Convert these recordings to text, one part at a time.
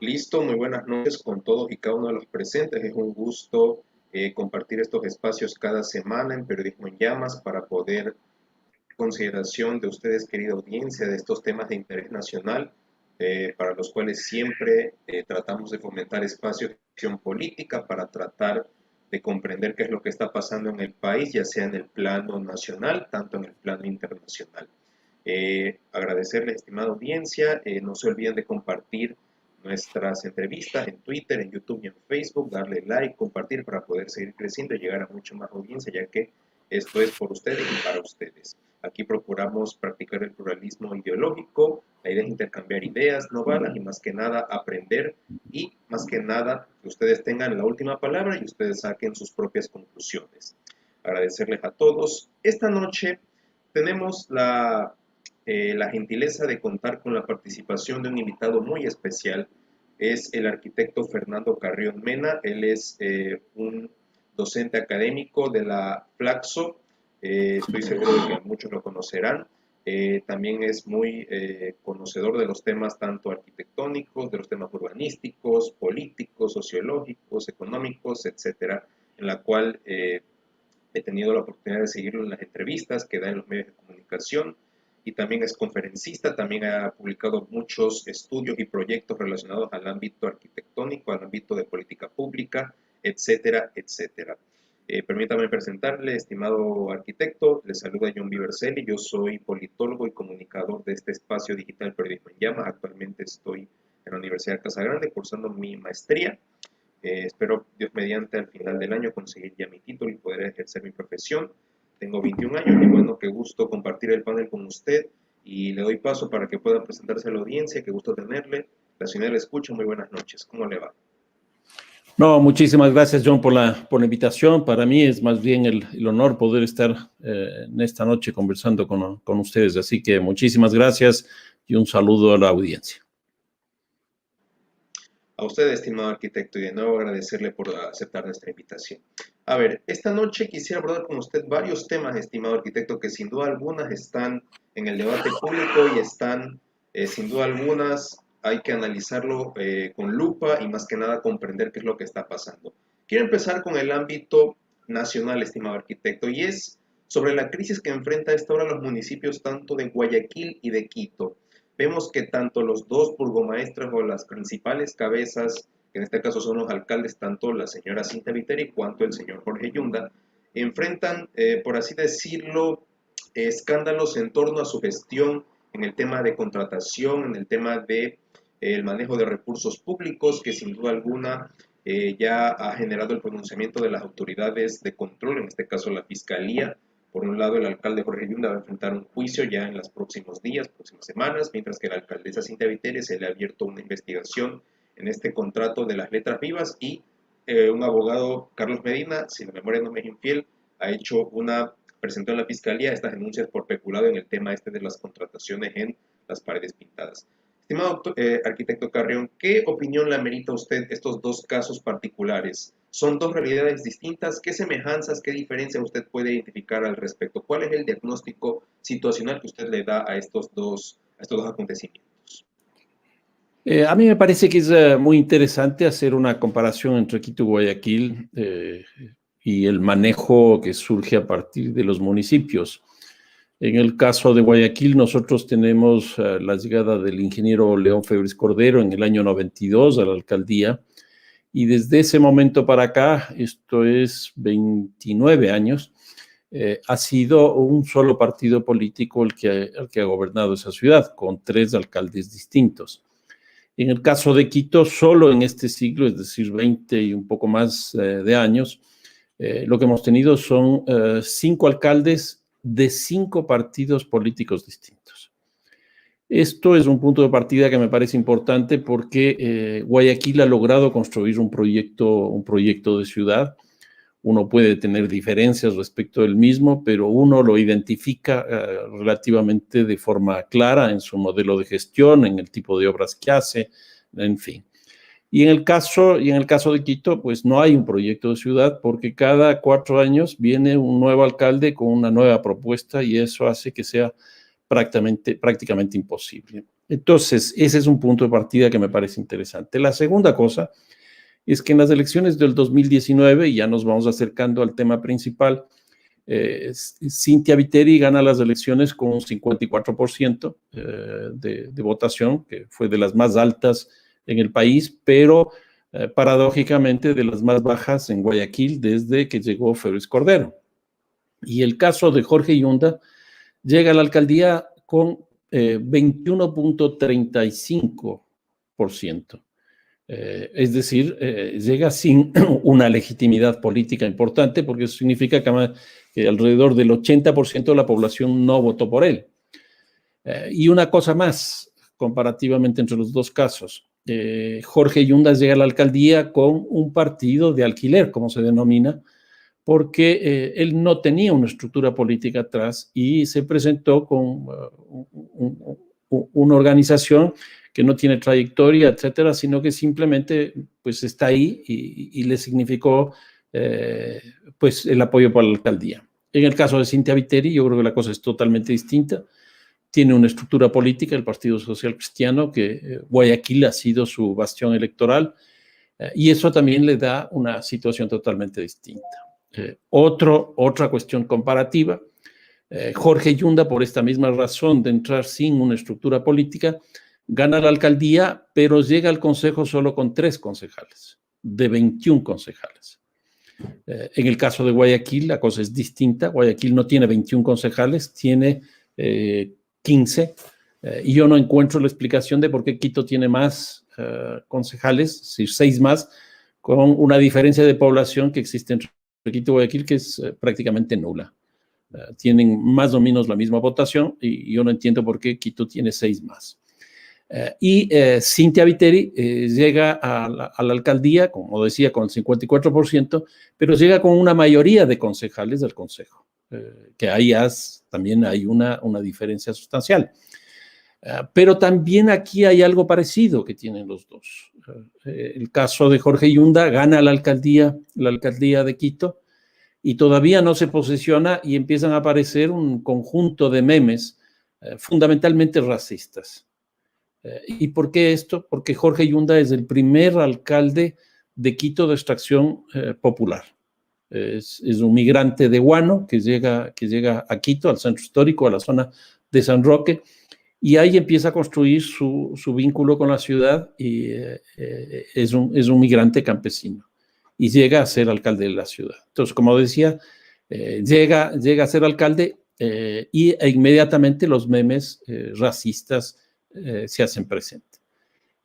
Listo, muy buenas noches con todos y cada uno de los presentes. Es un gusto compartir estos espacios cada semana en Periodismo en Llamas para poder consideración de ustedes, querida audiencia, de estos temas de interés nacional, para los cuales siempre tratamos de fomentar espacios de acción política para tratar de comprender qué es lo que está pasando en el país, ya sea en el plano nacional, tanto en el plano internacional. Agradecerles, estimada audiencia, no se olviden de compartir nuestras entrevistas en Twitter, en YouTube y en Facebook, darle like, compartir para poder seguir creciendo y llegar a mucha más audiencia, ya que esto es por ustedes y para ustedes. Aquí procuramos practicar el pluralismo ideológico, la idea es intercambiar ideas, no balas y más que nada aprender y más que nada que ustedes tengan la última palabra y ustedes saquen sus propias conclusiones. Agradecerles a todos. Esta noche tenemos la gentileza de contar con la participación de un invitado muy especial. Es el arquitecto Fernando Carrión Mena. Él es un docente académico de la Flaxo. Estoy seguro de que muchos lo conocerán. También es muy conocedor de los temas tanto arquitectónicos, de los temas urbanísticos, políticos, sociológicos, económicos, etcétera, en la cual he tenido la oportunidad de seguirlo en las entrevistas que da en los medios de comunicación y también es conferencista, también ha publicado muchos estudios y proyectos relacionados al ámbito arquitectónico, al ámbito de política pública, etcétera, etcétera. Permítame presentarle, estimado arquitecto, le saluda John Viverselli, yo soy politólogo y comunicador de este espacio digital Periodismo en Llamas. Actualmente estoy en la Universidad de Casagrande cursando mi maestría. Espero, Dios mediante, al final del año conseguir ya mi título y poder ejercer mi profesión. Tengo 21 años y bueno, qué gusto compartir el panel con usted y le doy paso para que pueda presentarse a la audiencia. Qué gusto tenerle. La señora le escucha. Muy buenas noches. ¿Cómo le va? No, muchísimas gracias, John, por la invitación. Para mí es más bien el honor poder estar en esta noche conversando con ustedes. Así que muchísimas gracias y un saludo a la audiencia. A usted, estimado arquitecto, y de nuevo agradecerle por aceptar nuestra invitación. A ver, esta noche quisiera abordar con usted varios temas, estimado arquitecto, que sin duda algunas están en el debate público y están, sin duda algunas, hay que analizarlo con lupa y más que nada comprender qué es lo que está pasando. Quiero empezar con el ámbito nacional, estimado arquitecto, y es sobre la crisis que enfrenta a esta hora los municipios tanto de Guayaquil y de Quito. Vemos que tanto los dos burgomaestros o las principales cabezas, que en este caso son los alcaldes, tanto la señora Cinta Viteri cuanto el señor Jorge Yunda, enfrentan, por así decirlo, escándalos en torno a su gestión en el tema de contratación, en el tema de el manejo de recursos públicos, que sin duda alguna ya ha generado el pronunciamiento de las autoridades de control, en este caso la Fiscalía. Por un lado, el alcalde Jorge Yunda va a enfrentar un juicio ya en los próximos días, próximas semanas, mientras que la alcaldesa Cintia Viteri se le ha abierto una investigación en este contrato de las letras vivas y un abogado, Carlos Medina, si la memoria no me es infiel, presentó en la fiscalía estas denuncias por peculado en el tema este de las contrataciones en las paredes pintadas. Estimado arquitecto Carrión, ¿qué opinión le amerita a usted estos dos casos particulares? ¿Son dos realidades distintas? ¿Qué semejanzas, qué diferencias usted puede identificar al respecto? ¿Cuál es el diagnóstico situacional que usted le da a estos dos acontecimientos? A mí me parece que es muy interesante hacer una comparación entre Quito y Guayaquil y el manejo que surge a partir de los municipios. En el caso de Guayaquil, nosotros tenemos la llegada del ingeniero León Febres Cordero en el año 92 a la alcaldía, y desde ese momento para acá, esto es 29 años, ha sido un solo partido político el que ha gobernado esa ciudad, con 3 alcaldes distintos. En el caso de Quito, solo en este siglo, es decir, 20 y un poco más de años, lo que hemos tenido son 5 alcaldes de 5 partidos políticos distintos. Esto es un punto de partida que me parece importante porque Guayaquil ha logrado construir un proyecto de ciudad. Uno puede tener diferencias respecto del mismo, pero uno lo identifica relativamente de forma clara en su modelo de gestión, en el tipo de obras que hace, en fin. Y en el caso de Quito, pues no hay un proyecto de ciudad porque cada 4 años viene un nuevo alcalde con una nueva propuesta y eso hace que sea prácticamente imposible. Entonces, ese es un punto de partida que me parece interesante. La segunda cosa es que en las elecciones del 2019, y ya nos vamos acercando al tema principal, Cynthia Viteri gana las elecciones con un 54% de votación, que fue de las más altas en el país, pero paradójicamente de las más bajas en Guayaquil desde que llegó Félix Cordero. Y el caso de Jorge Yunda llega a la alcaldía con 21.35%. Es decir, llega sin una legitimidad política importante, porque eso significa que alrededor del 80% de la población no votó por él. Y una cosa más, comparativamente entre los dos casos, Jorge Yundas llega a la alcaldía con un partido de alquiler, como se denomina, porque él no tenía una estructura política atrás y se presentó con una organización que no tiene trayectoria, etcétera, sino que simplemente pues está ahí y le significó pues el apoyo para la alcaldía. En el caso de Cynthia Viteri, yo creo que la cosa es totalmente distinta. Tiene una estructura política, el Partido Social Cristiano, que Guayaquil ha sido su bastión electoral, y eso también le da una situación totalmente distinta. Otra cuestión comparativa, Jorge Yunda, por esta misma razón de entrar sin una estructura política, gana la alcaldía, pero llega al consejo solo con 3 concejales, de 21 concejales. En el caso de Guayaquil, la cosa es distinta. Guayaquil no tiene 21 concejales, tiene 15, y yo no encuentro la explicación de por qué Quito tiene más concejales, 6 más, con una diferencia de población que existe entre Quito y Guayaquil que es prácticamente nula. Tienen más o menos la misma votación y yo no entiendo por qué Quito tiene 6 más. Cynthia Viteri llega a la alcaldía, como decía, con el 54%, pero llega con una mayoría de concejales del consejo, que ahí también hay una diferencia sustancial. Pero también aquí hay algo parecido que tienen los dos. El caso de Jorge Yunda gana la alcaldía de Quito, y todavía no se posiciona y empiezan a aparecer un conjunto de memes fundamentalmente racistas. ¿Y por qué esto? Porque Jorge Yunda es el primer alcalde de Quito de extracción popular. Es un migrante de Huano que llega a Quito, al centro histórico, a la zona de San Roque, y ahí empieza a construir su vínculo con la ciudad y es un migrante campesino y llega a ser alcalde de la ciudad. Entonces, como decía, llega a ser alcalde e inmediatamente los memes racistas se hacen presentes.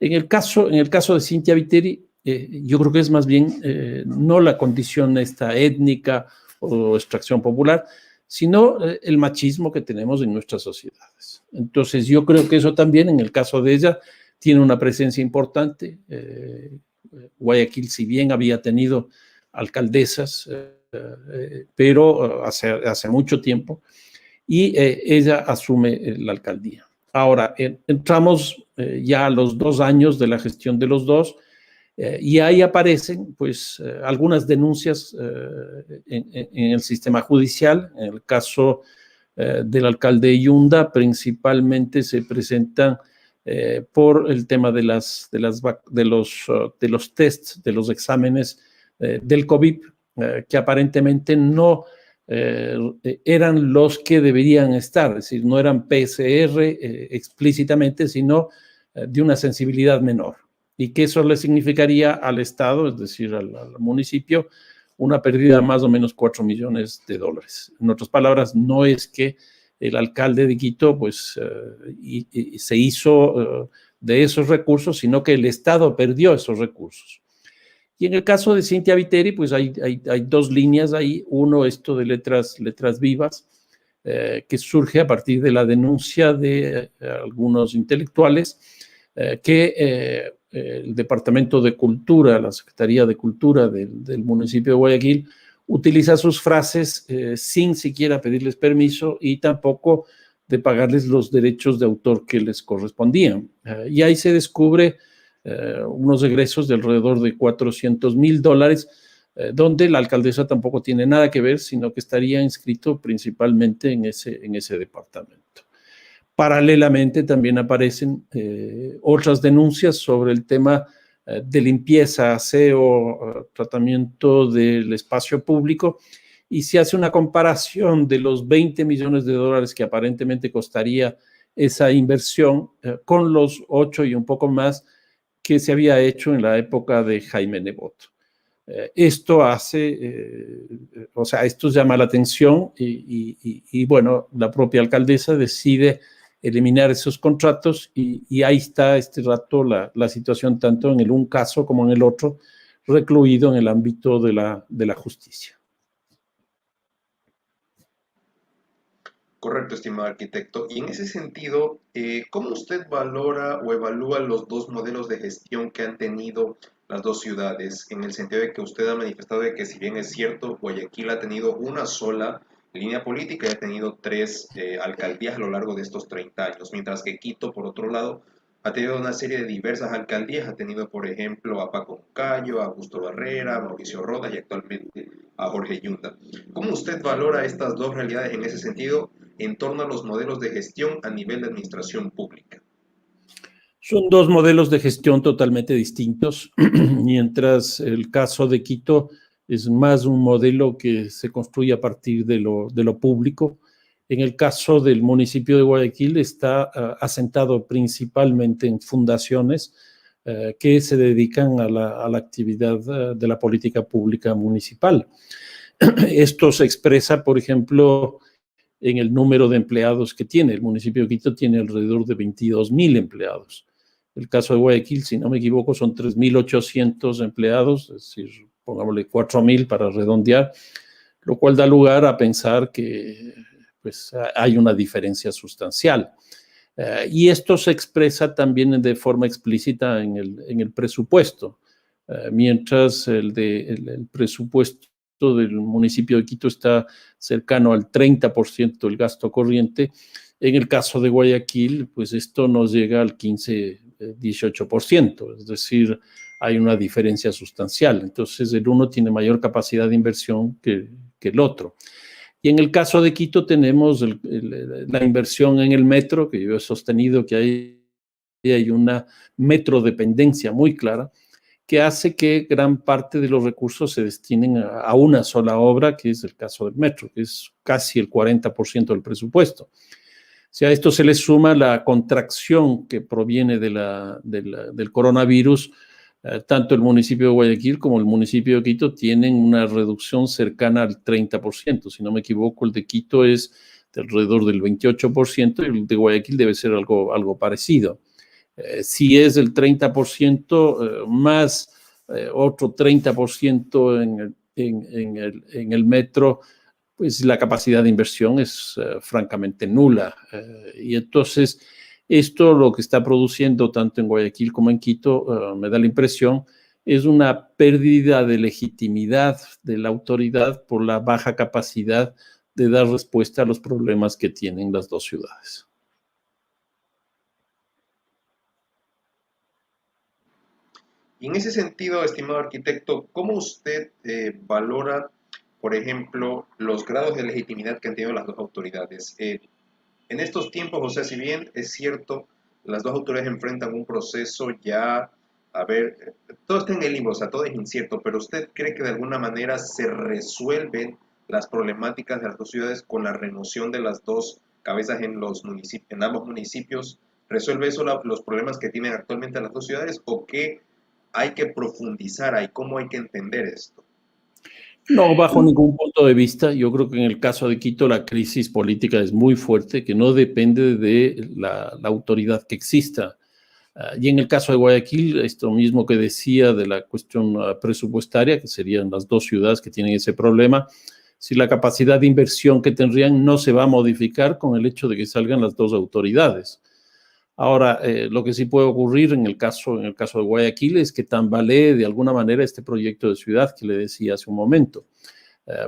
En el caso de Cynthia Viteri, yo creo que es más bien no la condición esta étnica o extracción popular, sino el machismo que tenemos en nuestras sociedades. Entonces, yo creo que eso también, en el caso de ella, tiene una presencia importante. Guayaquil, si bien había tenido alcaldesas, pero hace mucho tiempo, y ella asume la alcaldía. Ahora, entramos ya a los 2 años de la gestión de los dos, y ahí aparecen pues algunas denuncias en el sistema judicial. En el caso del alcalde Yunda, principalmente se presentan por el tema de los tests, de los exámenes del COVID, que aparentemente no eran los que deberían estar, es decir, no eran PCR explícitamente, sino de una sensibilidad menor. Y que eso le significaría al Estado, es decir, al municipio, una pérdida de más o menos $4 millones. En otras palabras, no es que el alcalde de Quito pues, se hizo de esos recursos, sino que el Estado perdió esos recursos. Y en el caso de Cynthia Viteri, pues hay 2 líneas ahí. Uno, esto de letras vivas, que surge a partir de la denuncia de algunos intelectuales que el Departamento de Cultura, la Secretaría de Cultura del municipio de Guayaquil, utiliza sus frases sin siquiera pedirles permiso y tampoco de pagarles los derechos de autor que les correspondían. Y ahí se descubre unos egresos de alrededor de $400,000, donde la alcaldesa tampoco tiene nada que ver, sino que estaría inscrito principalmente en ese departamento. Paralelamente también aparecen otras denuncias sobre el tema de limpieza, aseo, tratamiento del espacio público, y se hace una comparación de los 20 millones de dólares que aparentemente costaría esa inversión con los 8 y un poco más que se había hecho en la época de Jaime Nebot. Esto esto llama la atención y bueno, la propia alcaldesa decide eliminar esos contratos y ahí está este rato la situación tanto en el un caso como en el otro, recluido en el ámbito de la justicia. Correcto, estimado arquitecto. Y en ese sentido, ¿cómo usted valora o evalúa los dos modelos de gestión que han tenido las dos ciudades? En el sentido de que usted ha manifestado de que si bien es cierto, Guayaquil ha tenido una sola línea política y ha tenido tres alcaldías a lo largo de estos 30 años, mientras que Quito, por otro lado, ha tenido una serie de diversas alcaldías, ha tenido, por ejemplo, a Paco Moncayo, a Augusto Barrera, a Mauricio Rodas y actualmente a Jorge Yunda. ¿Cómo usted valora estas dos realidades en ese sentido en torno a los modelos de gestión a nivel de administración pública? Son dos modelos de gestión totalmente distintos, mientras el caso de Quito es más un modelo que se construye a partir de lo público. En el caso del municipio de Guayaquil está asentado principalmente en fundaciones que se dedican a la actividad de la política pública municipal. Esto se expresa, por ejemplo, en el número de empleados que tiene. El municipio de Quito tiene alrededor de 22,000 empleados. El caso de Guayaquil, si no me equivoco, son 3,800 empleados, es decir, pongámosle 4,000 para redondear, lo cual da lugar a pensar que pues, hay una diferencia sustancial. Y esto se expresa también de forma explícita en el presupuesto. Mientras el presupuesto del municipio de Quito está cercano al 30% del gasto corriente, en el caso de Guayaquil, pues esto nos llega al 15-18%, es decir, hay una diferencia sustancial. Entonces, el uno tiene mayor capacidad de inversión que el otro. Y en el caso de Quito tenemos la inversión en el metro, que yo he sostenido que hay una metrodependencia muy clara, que hace que gran parte de los recursos se destinen a una sola obra, que es el caso del metro, que es casi el 40% del presupuesto. Si a esto se le suma la contracción que proviene del coronavirus, tanto el municipio de Guayaquil como el municipio de Quito tienen una reducción cercana al 30%. Si no me equivoco, el de Quito es de alrededor del 28% y el de Guayaquil debe ser algo parecido. Si es el 30% más otro 30% en el metro, pues la capacidad de inversión es francamente nula. Y entonces, esto lo que está produciendo tanto en Guayaquil como en Quito, me da la impresión, es una pérdida de legitimidad de la autoridad por la baja capacidad de dar respuesta a los problemas que tienen las dos ciudades. Y en ese sentido, estimado arquitecto, ¿cómo usted valora, por ejemplo, los grados de legitimidad que han tenido las dos autoridades? En estos tiempos, o sea, si bien es cierto, las dos autoridades enfrentan un proceso ya, a ver, todo está en el limbo, o sea, todo es incierto, pero ¿usted cree que de alguna manera se resuelven las problemáticas de las dos ciudades con la remoción de las dos cabezas en en ambos municipios? ¿Resuelve eso los problemas que tienen actualmente las dos ciudades o qué hay que profundizar ahí? ¿Cómo hay que entender esto? No, bajo ningún punto de vista. Yo creo que en el caso de Quito la crisis política es muy fuerte, que no depende de la autoridad que exista. Y en el caso de Guayaquil, esto mismo que decía de la cuestión presupuestaria, que serían las dos ciudades que tienen ese problema, si la capacidad de inversión que tendrían no se va a modificar con el hecho de que salgan las dos autoridades. Ahora, lo que sí puede ocurrir en el caso de Guayaquil es que tambalee de alguna manera este proyecto de ciudad que le decía hace un momento.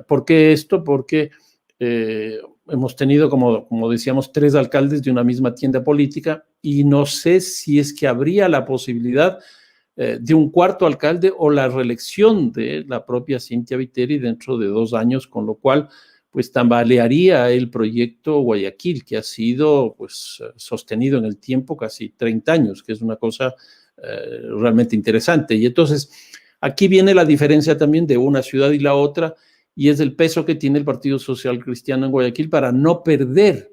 ¿Por qué esto? Porque hemos tenido, como decíamos, 3 alcaldes de una misma tienda política y no sé si es que habría la posibilidad de un cuarto alcalde o la reelección de la propia Cynthia Viteri dentro de 2 años, con lo cual pues tambalearía el proyecto Guayaquil, que ha sido pues sostenido en el tiempo casi 30 años, que es una cosa realmente interesante. Y entonces aquí viene la diferencia también de una ciudad y la otra, y es el peso que tiene el Partido Social Cristiano en Guayaquil para no perder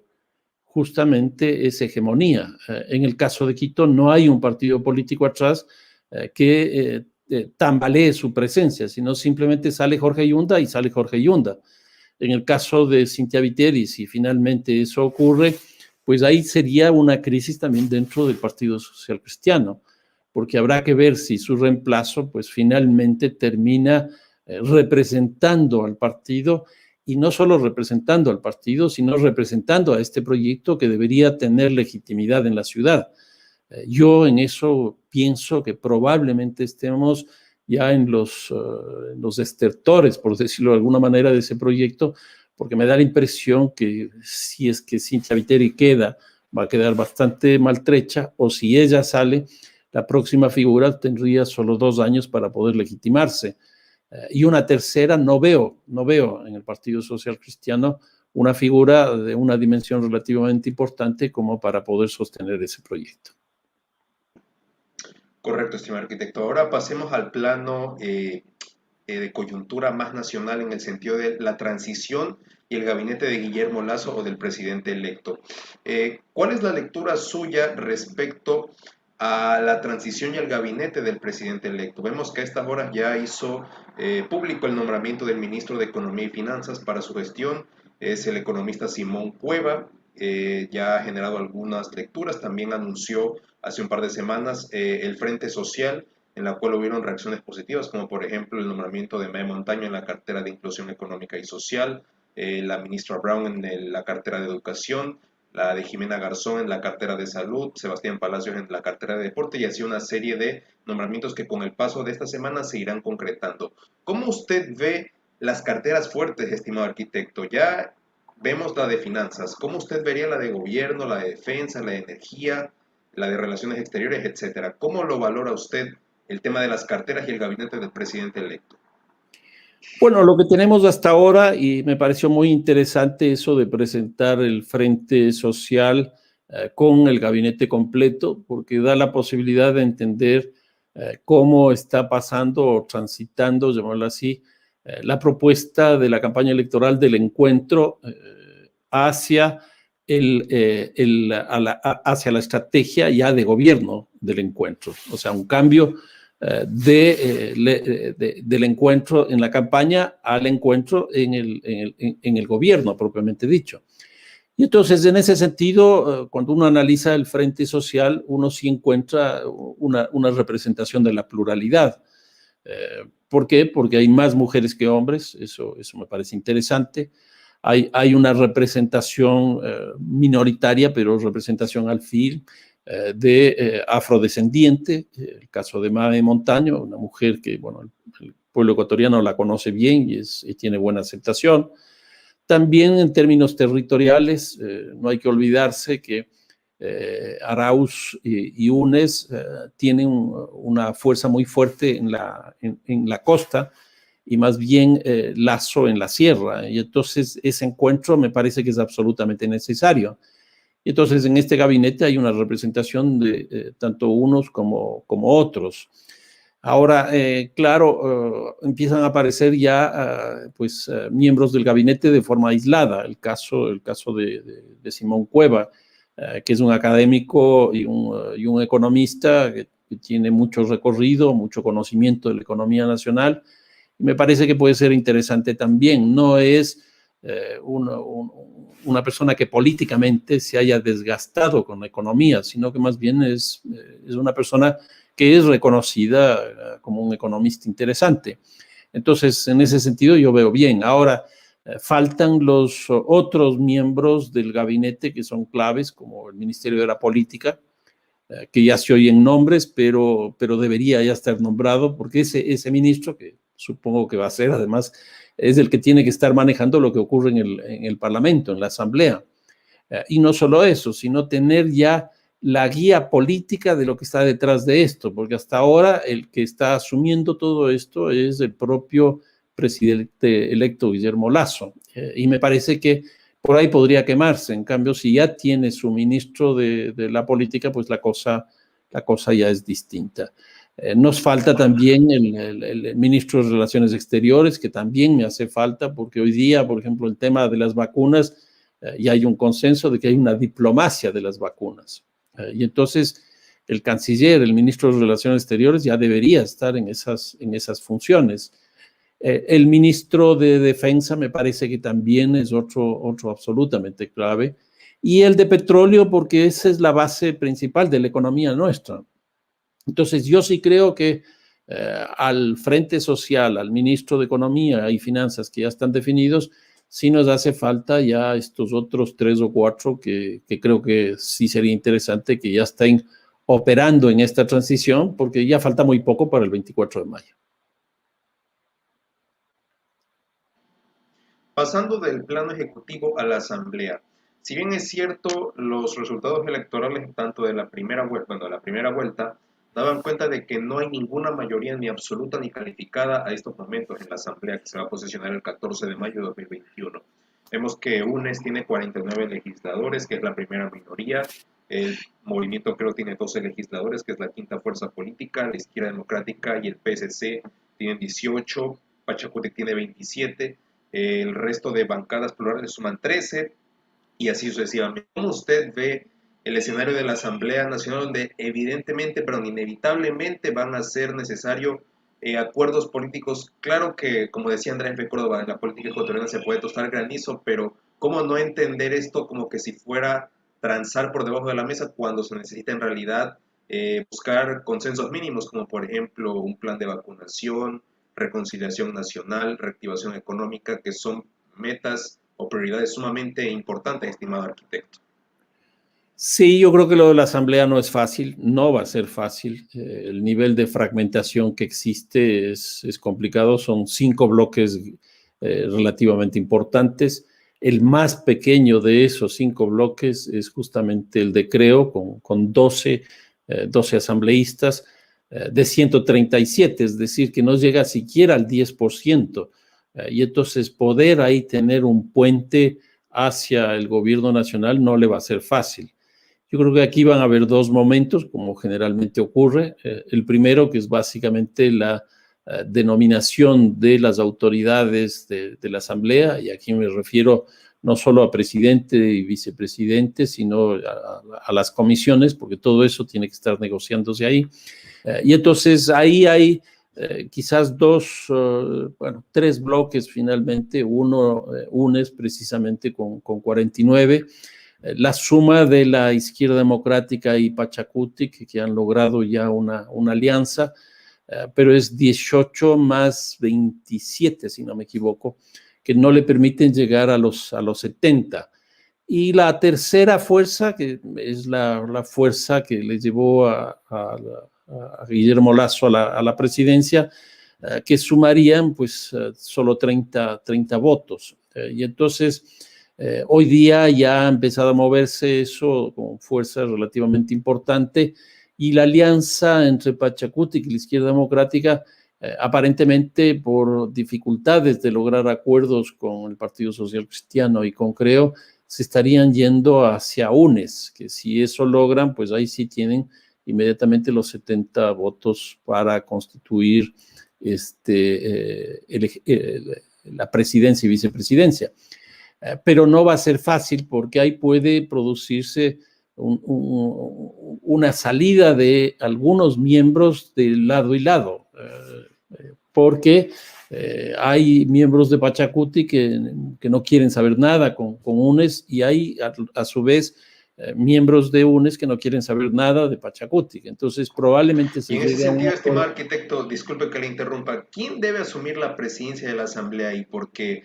justamente esa hegemonía. En el caso de Quito no hay un partido político atrás que tambalee su presencia, sino simplemente sale Jorge Yunda y sale Jorge Yunda. En el caso de Cynthia Viteri, si finalmente eso ocurre, pues ahí sería una crisis también dentro del Partido Social Cristiano, porque habrá que ver si su reemplazo pues finalmente termina representando al partido, y no solo representando al partido, sino representando a este proyecto que debería tener legitimidad en la ciudad. Yo en eso pienso que probablemente estemos ya en los estertores, por decirlo de alguna manera, de ese proyecto, porque me da la impresión que si es que Cynthia Viteri queda, va a quedar bastante maltrecha, o si ella sale, la próxima figura tendría solo 2 años para poder legitimarse. Y una tercera, no veo en el Partido Social Cristiano una figura de una dimensión relativamente importante como para poder sostener ese proyecto. Correcto, estimado arquitecto. Ahora pasemos al plano de coyuntura más nacional en el sentido de la transición y el gabinete de Guillermo Lasso o del presidente electo. ¿Cuál es la lectura suya respecto a la transición y al gabinete del presidente electo? Vemos que a estas horas ya hizo público el nombramiento del ministro de Economía y Finanzas para su gestión. Es el economista Simón Cueva. Ya ha generado algunas lecturas. También anunció hace un par de semanas el Frente Social, en la cual hubieron reacciones positivas, como por ejemplo el nombramiento de Maya Montaño en la cartera de Inclusión Económica y Social, la ministra Brown en la cartera de Educación, la de Jimena Garzón en la cartera de Salud, Sebastián Palacios en la cartera de Deporte, y así una serie de nombramientos que con el paso de esta semana se irán concretando. ¿Cómo usted ve las carteras fuertes, estimado arquitecto? Ya vemos la de finanzas. ¿Cómo usted vería la de gobierno, la de defensa, la de energía, la de relaciones exteriores, etcétera? ¿Cómo lo valora usted el tema de las carteras y el gabinete del presidente electo? Bueno, lo que tenemos hasta ahora, y me pareció muy interesante eso de presentar el Frente Social con el gabinete completo, porque da la posibilidad de entender cómo está pasando o transitando, llamarlo así, la propuesta de la campaña electoral del encuentro hacia hacia la estrategia ya de gobierno del encuentro. O sea, un cambio del encuentro en la campaña al encuentro en el gobierno propiamente dicho. Y entonces, en ese sentido, cuando uno analiza el Frente Social, uno sí encuentra una representación de la pluralidad. ¿Por qué? Porque hay más mujeres que hombres, eso me parece interesante. Hay una representación minoritaria, pero representación al fin de afrodescendiente, el caso de Maya Montaño, una mujer que, bueno, el pueblo ecuatoriano la conoce bien y tiene buena aceptación. También en términos territoriales, no hay que olvidarse que Arauz y UNES tienen una fuerza muy fuerte en la costa, y más bien Lasso en la sierra. Y entonces ese encuentro me parece que es absolutamente necesario. Y entonces en este gabinete hay una representación de tanto unos como otros. Ahora, claro, empiezan a aparecer ya miembros del gabinete de forma aislada. El caso de Simón Cueva, que es un académico y un economista que tiene mucho recorrido, mucho conocimiento de la economía nacional. Y me parece que puede ser interesante también. No es una persona que políticamente se haya desgastado con la economía, sino que más bien es una persona que es reconocida como un economista interesante. Entonces, en ese sentido yo veo bien. Ahora, faltan los otros miembros del gabinete que son claves, como el Ministerio de la Política, que ya se oyen nombres, pero debería ya estar nombrado, porque ese ministro, que supongo que va a ser, además, es el que tiene que estar manejando lo que ocurre en el Parlamento, en la Asamblea. Y no solo eso, sino tener ya la guía política de lo que está detrás de esto, porque hasta ahora el que está asumiendo todo esto es el propio presidente electo Guillermo Lasso. Y me parece que por ahí podría quemarse. En cambio, si ya tiene su ministro de la política, pues la cosa ya es distinta. Nos falta también el ministro de Relaciones Exteriores, que también me hace falta, porque hoy día, por ejemplo, el tema de las vacunas, ya hay un consenso de que hay una diplomacia de las vacunas. Y entonces el canciller, el ministro de Relaciones Exteriores, ya debería estar en esas funciones. El ministro de Defensa me parece que también es otro absolutamente clave. Y el de petróleo, porque esa es la base principal de la economía nuestra. Entonces, yo sí creo que al Frente Social, al ministro de Economía y Finanzas que ya están definidos, sí nos hace falta ya estos otros 3 o 4 que creo que sí sería interesante que ya estén operando en esta transición, porque ya falta muy poco para el 24 de mayo. Pasando del plano ejecutivo a la asamblea. Si bien es cierto, los resultados electorales tanto de la primera vuelta, bueno, de la primera vuelta, daban cuenta de que no hay ninguna mayoría ni absoluta ni calificada a estos momentos en la asamblea que se va a posesionar el 14 de mayo de 2021. Vemos que UNES tiene 49 legisladores, que es la primera minoría. El movimiento creo tiene 12 legisladores, que es la quinta fuerza política. La Izquierda Democrática y el PSC tienen 18. Pachacuti tiene 27. El resto de bancadas plurales suman 13 y así sucesivamente. ¿Cómo usted ve el escenario de la Asamblea Nacional donde evidentemente, pero inevitablemente van a ser necesarios acuerdos políticos? Claro que, como decía Andrés F. Córdoba, en la política ecuatoriana se puede tostar granizo, pero ¿cómo no entender esto como que si fuera transar por debajo de la mesa cuando se necesita en realidad buscar consensos mínimos, como por ejemplo un plan de vacunación, reconciliación nacional, reactivación económica, que son metas o prioridades sumamente importantes, estimado arquitecto? Sí, yo creo que lo de la asamblea no es fácil, no va a ser fácil. El nivel de fragmentación que existe es complicado, son 5 bloques relativamente importantes. El más pequeño de esos 5 bloques es justamente el de Creo, con 12 asambleístas de 137, es decir, que no llega siquiera al 10%. Y entonces poder ahí tener un puente hacia el gobierno nacional no le va a ser fácil. Yo creo que aquí van a haber 2 momentos, como generalmente ocurre. El primero, que es básicamente la denominación de las autoridades de la Asamblea, y aquí me refiero no solo a presidente y vicepresidente, sino a las comisiones, porque todo eso tiene que estar negociándose ahí. Y entonces ahí hay quizás 3 bloques finalmente. Uno, UNES precisamente con 49, la suma de la Izquierda Democrática y Pachacuti, que han logrado ya una alianza, pero es 18 más 27, si no me equivoco, que no le permiten llegar a los 70. Y la tercera fuerza, que es la fuerza que le llevó a Guillermo Lasso a la presidencia, que sumarían pues solo 30 votos. Y entonces hoy día ya ha empezado a moverse eso con fuerza relativamente importante, y la alianza entre Pachacuti y la Izquierda Democrática, aparentemente por dificultades de lograr acuerdos con el Partido Social Cristiano y con Creo, se estarían yendo hacia UNES, que si eso logran, pues ahí sí tienen inmediatamente los 70 votos para constituir la presidencia y vicepresidencia. Pero no va a ser fácil, porque ahí puede producirse una salida de algunos miembros de lado y lado, porque hay miembros de Pachacuti que no quieren saber nada con UNES, y hay a su vez miembros de UNES que no quieren saber nada de Pachacuti. Entonces probablemente Y se en ese llegue a un sentido, estimado acuerdo. arquitecto, disculpe que le interrumpa, ¿quién debe asumir la presidencia de la Asamblea ahí? Porque,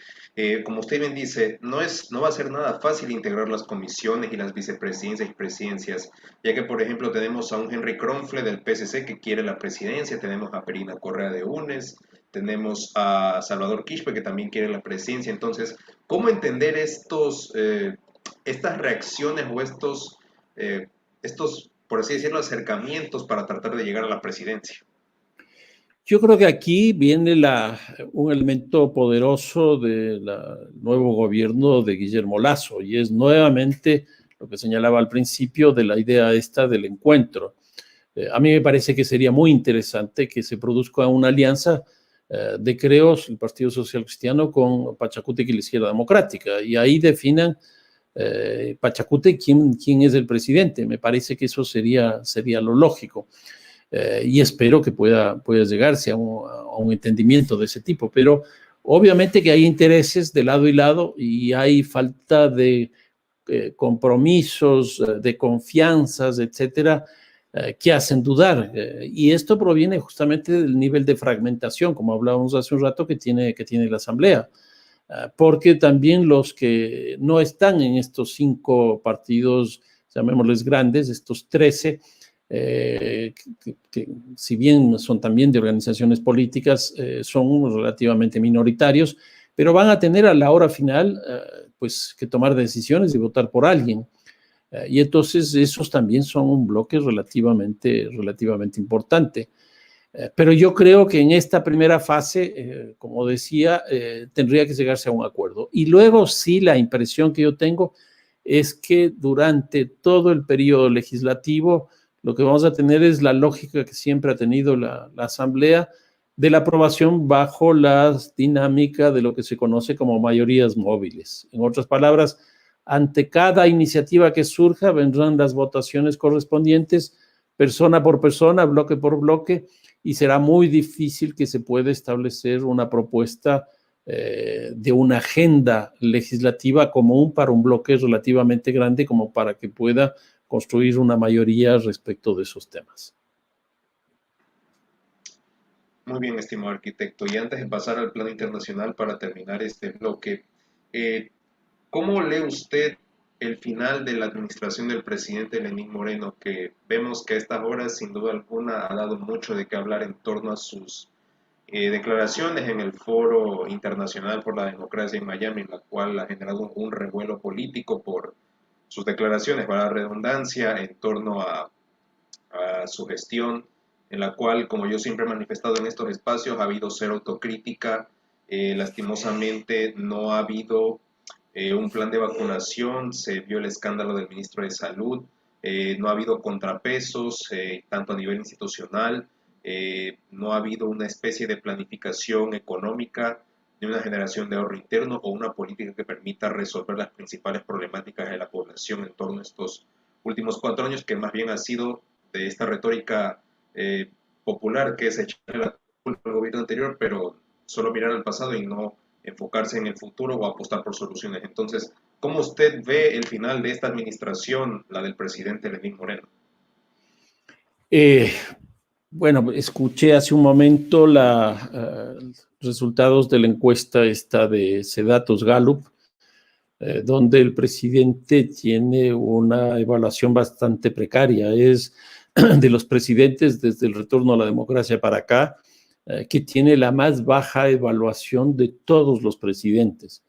como usted bien dice, no va a ser nada fácil integrar las comisiones y las vicepresidencias y presidencias, ya que, por ejemplo, tenemos a un Henry Kronfle del PSC que quiere la presidencia, tenemos a Perina Correa de UNES, tenemos a Salvador Quispe que también quiere la presidencia. Entonces, ¿cómo entender estas reacciones o estos, por así decirlo, acercamientos para tratar de llegar a la presidencia? Yo creo que aquí viene un elemento poderoso del nuevo gobierno de Guillermo Lasso, y es nuevamente lo que señalaba al principio de la idea esta del encuentro. A mí me parece que sería muy interesante que se produzca una alianza de Creos, el Partido Social Cristiano, con Pachacútec y la Izquierda Democrática, y ahí definan Pachacútec quién es el presidente. Me parece que eso sería lo lógico. Y espero que pueda llegarse a un entendimiento de ese tipo, pero obviamente que hay intereses de lado y lado y hay falta de compromisos, de confianzas, etcétera, que hacen dudar. Y esto proviene justamente del nivel de fragmentación, como hablábamos hace un rato, que tiene la Asamblea. Porque también los que no están en estos 5 partidos, llamémosles grandes, estos 13, que si bien son también de organizaciones políticas, son relativamente minoritarios, pero van a tener a la hora final pues que tomar decisiones y votar por alguien. Y entonces esos también son un bloque relativamente importante. Pero yo creo que en esta primera fase, como decía, tendría que llegarse a un acuerdo. Y luego sí, la impresión que yo tengo es que durante todo el periodo legislativo lo que vamos a tener es la lógica que siempre ha tenido la Asamblea de la aprobación bajo la dinámica de lo que se conoce como mayorías móviles. En otras palabras, ante cada iniciativa que surja vendrán las votaciones correspondientes, persona por persona, bloque por bloque, y será muy difícil que se pueda establecer una propuesta de una agenda legislativa común para un bloque relativamente grande como para que pueda construir una mayoría respecto de esos temas. Muy bien, estimado arquitecto. Y antes de pasar al plano internacional para terminar este bloque, ¿cómo lee usted el final de la administración del presidente Lenín Moreno, que vemos que a estas horas, sin duda alguna, ha dado mucho de qué hablar en torno a sus declaraciones en el Foro Internacional por la Democracia en Miami, en la cual ha generado un revuelo político por sus declaraciones, para la redundancia, en torno a su gestión, en la cual, como yo siempre he manifestado en estos espacios, ha habido cero autocrítica, lastimosamente no ha habido un plan de vacunación, se vio el escándalo del ministro de Salud, no ha habido contrapesos, tanto a nivel institucional, no ha habido una especie de planificación económica, ni una generación de ahorro interno o una política que permita resolver las principales problemáticas de la población en torno a estos últimos 4 años, que más bien ha sido de esta retórica popular, que es echarle la culpa al gobierno anterior, pero solo mirar al pasado y no enfocarse en el futuro o apostar por soluciones. Entonces, ¿cómo usted ve el final de esta administración, la del presidente Lenín Moreno? Bueno, escuché hace un momento los resultados de la encuesta esta de Sedatos Gallup, donde el presidente tiene una evaluación bastante precaria. Es de los presidentes desde el retorno a la democracia para acá, que tiene la más baja evaluación de todos los presidentes.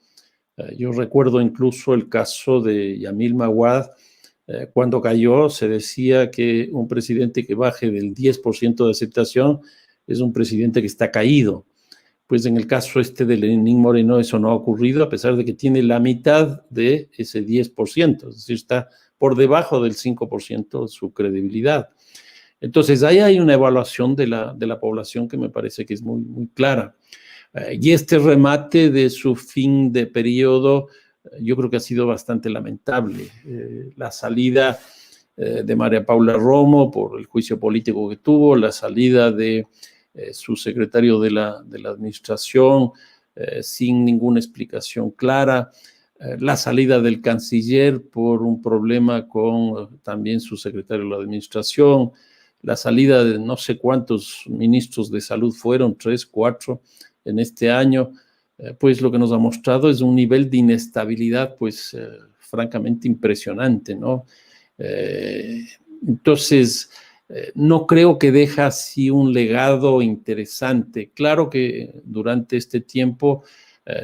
Yo recuerdo incluso el caso de Yamil Mawad. Cuando cayó se decía que un presidente que baje del 10% de aceptación es un presidente que está caído. Pues en el caso este de Lenín Moreno eso no ha ocurrido, a pesar de que tiene la mitad de ese 10%, es decir, está por debajo del 5% de su credibilidad. Entonces, ahí hay una evaluación de la población que me parece que es muy, muy clara. Y este remate de su fin de periodo, yo creo que ha sido bastante lamentable. La salida de María Paula Romo por el juicio político que tuvo, la salida de su secretario de la administración sin ninguna explicación clara, la salida del canciller por un problema con también su secretario de la administración, la salida de no sé cuántos ministros de salud fueron, 3, 4 en este año, pues lo que nos ha mostrado es un nivel de inestabilidad, pues francamente impresionante, ¿no? Entonces, no creo que deja así un legado interesante. Claro que durante este tiempo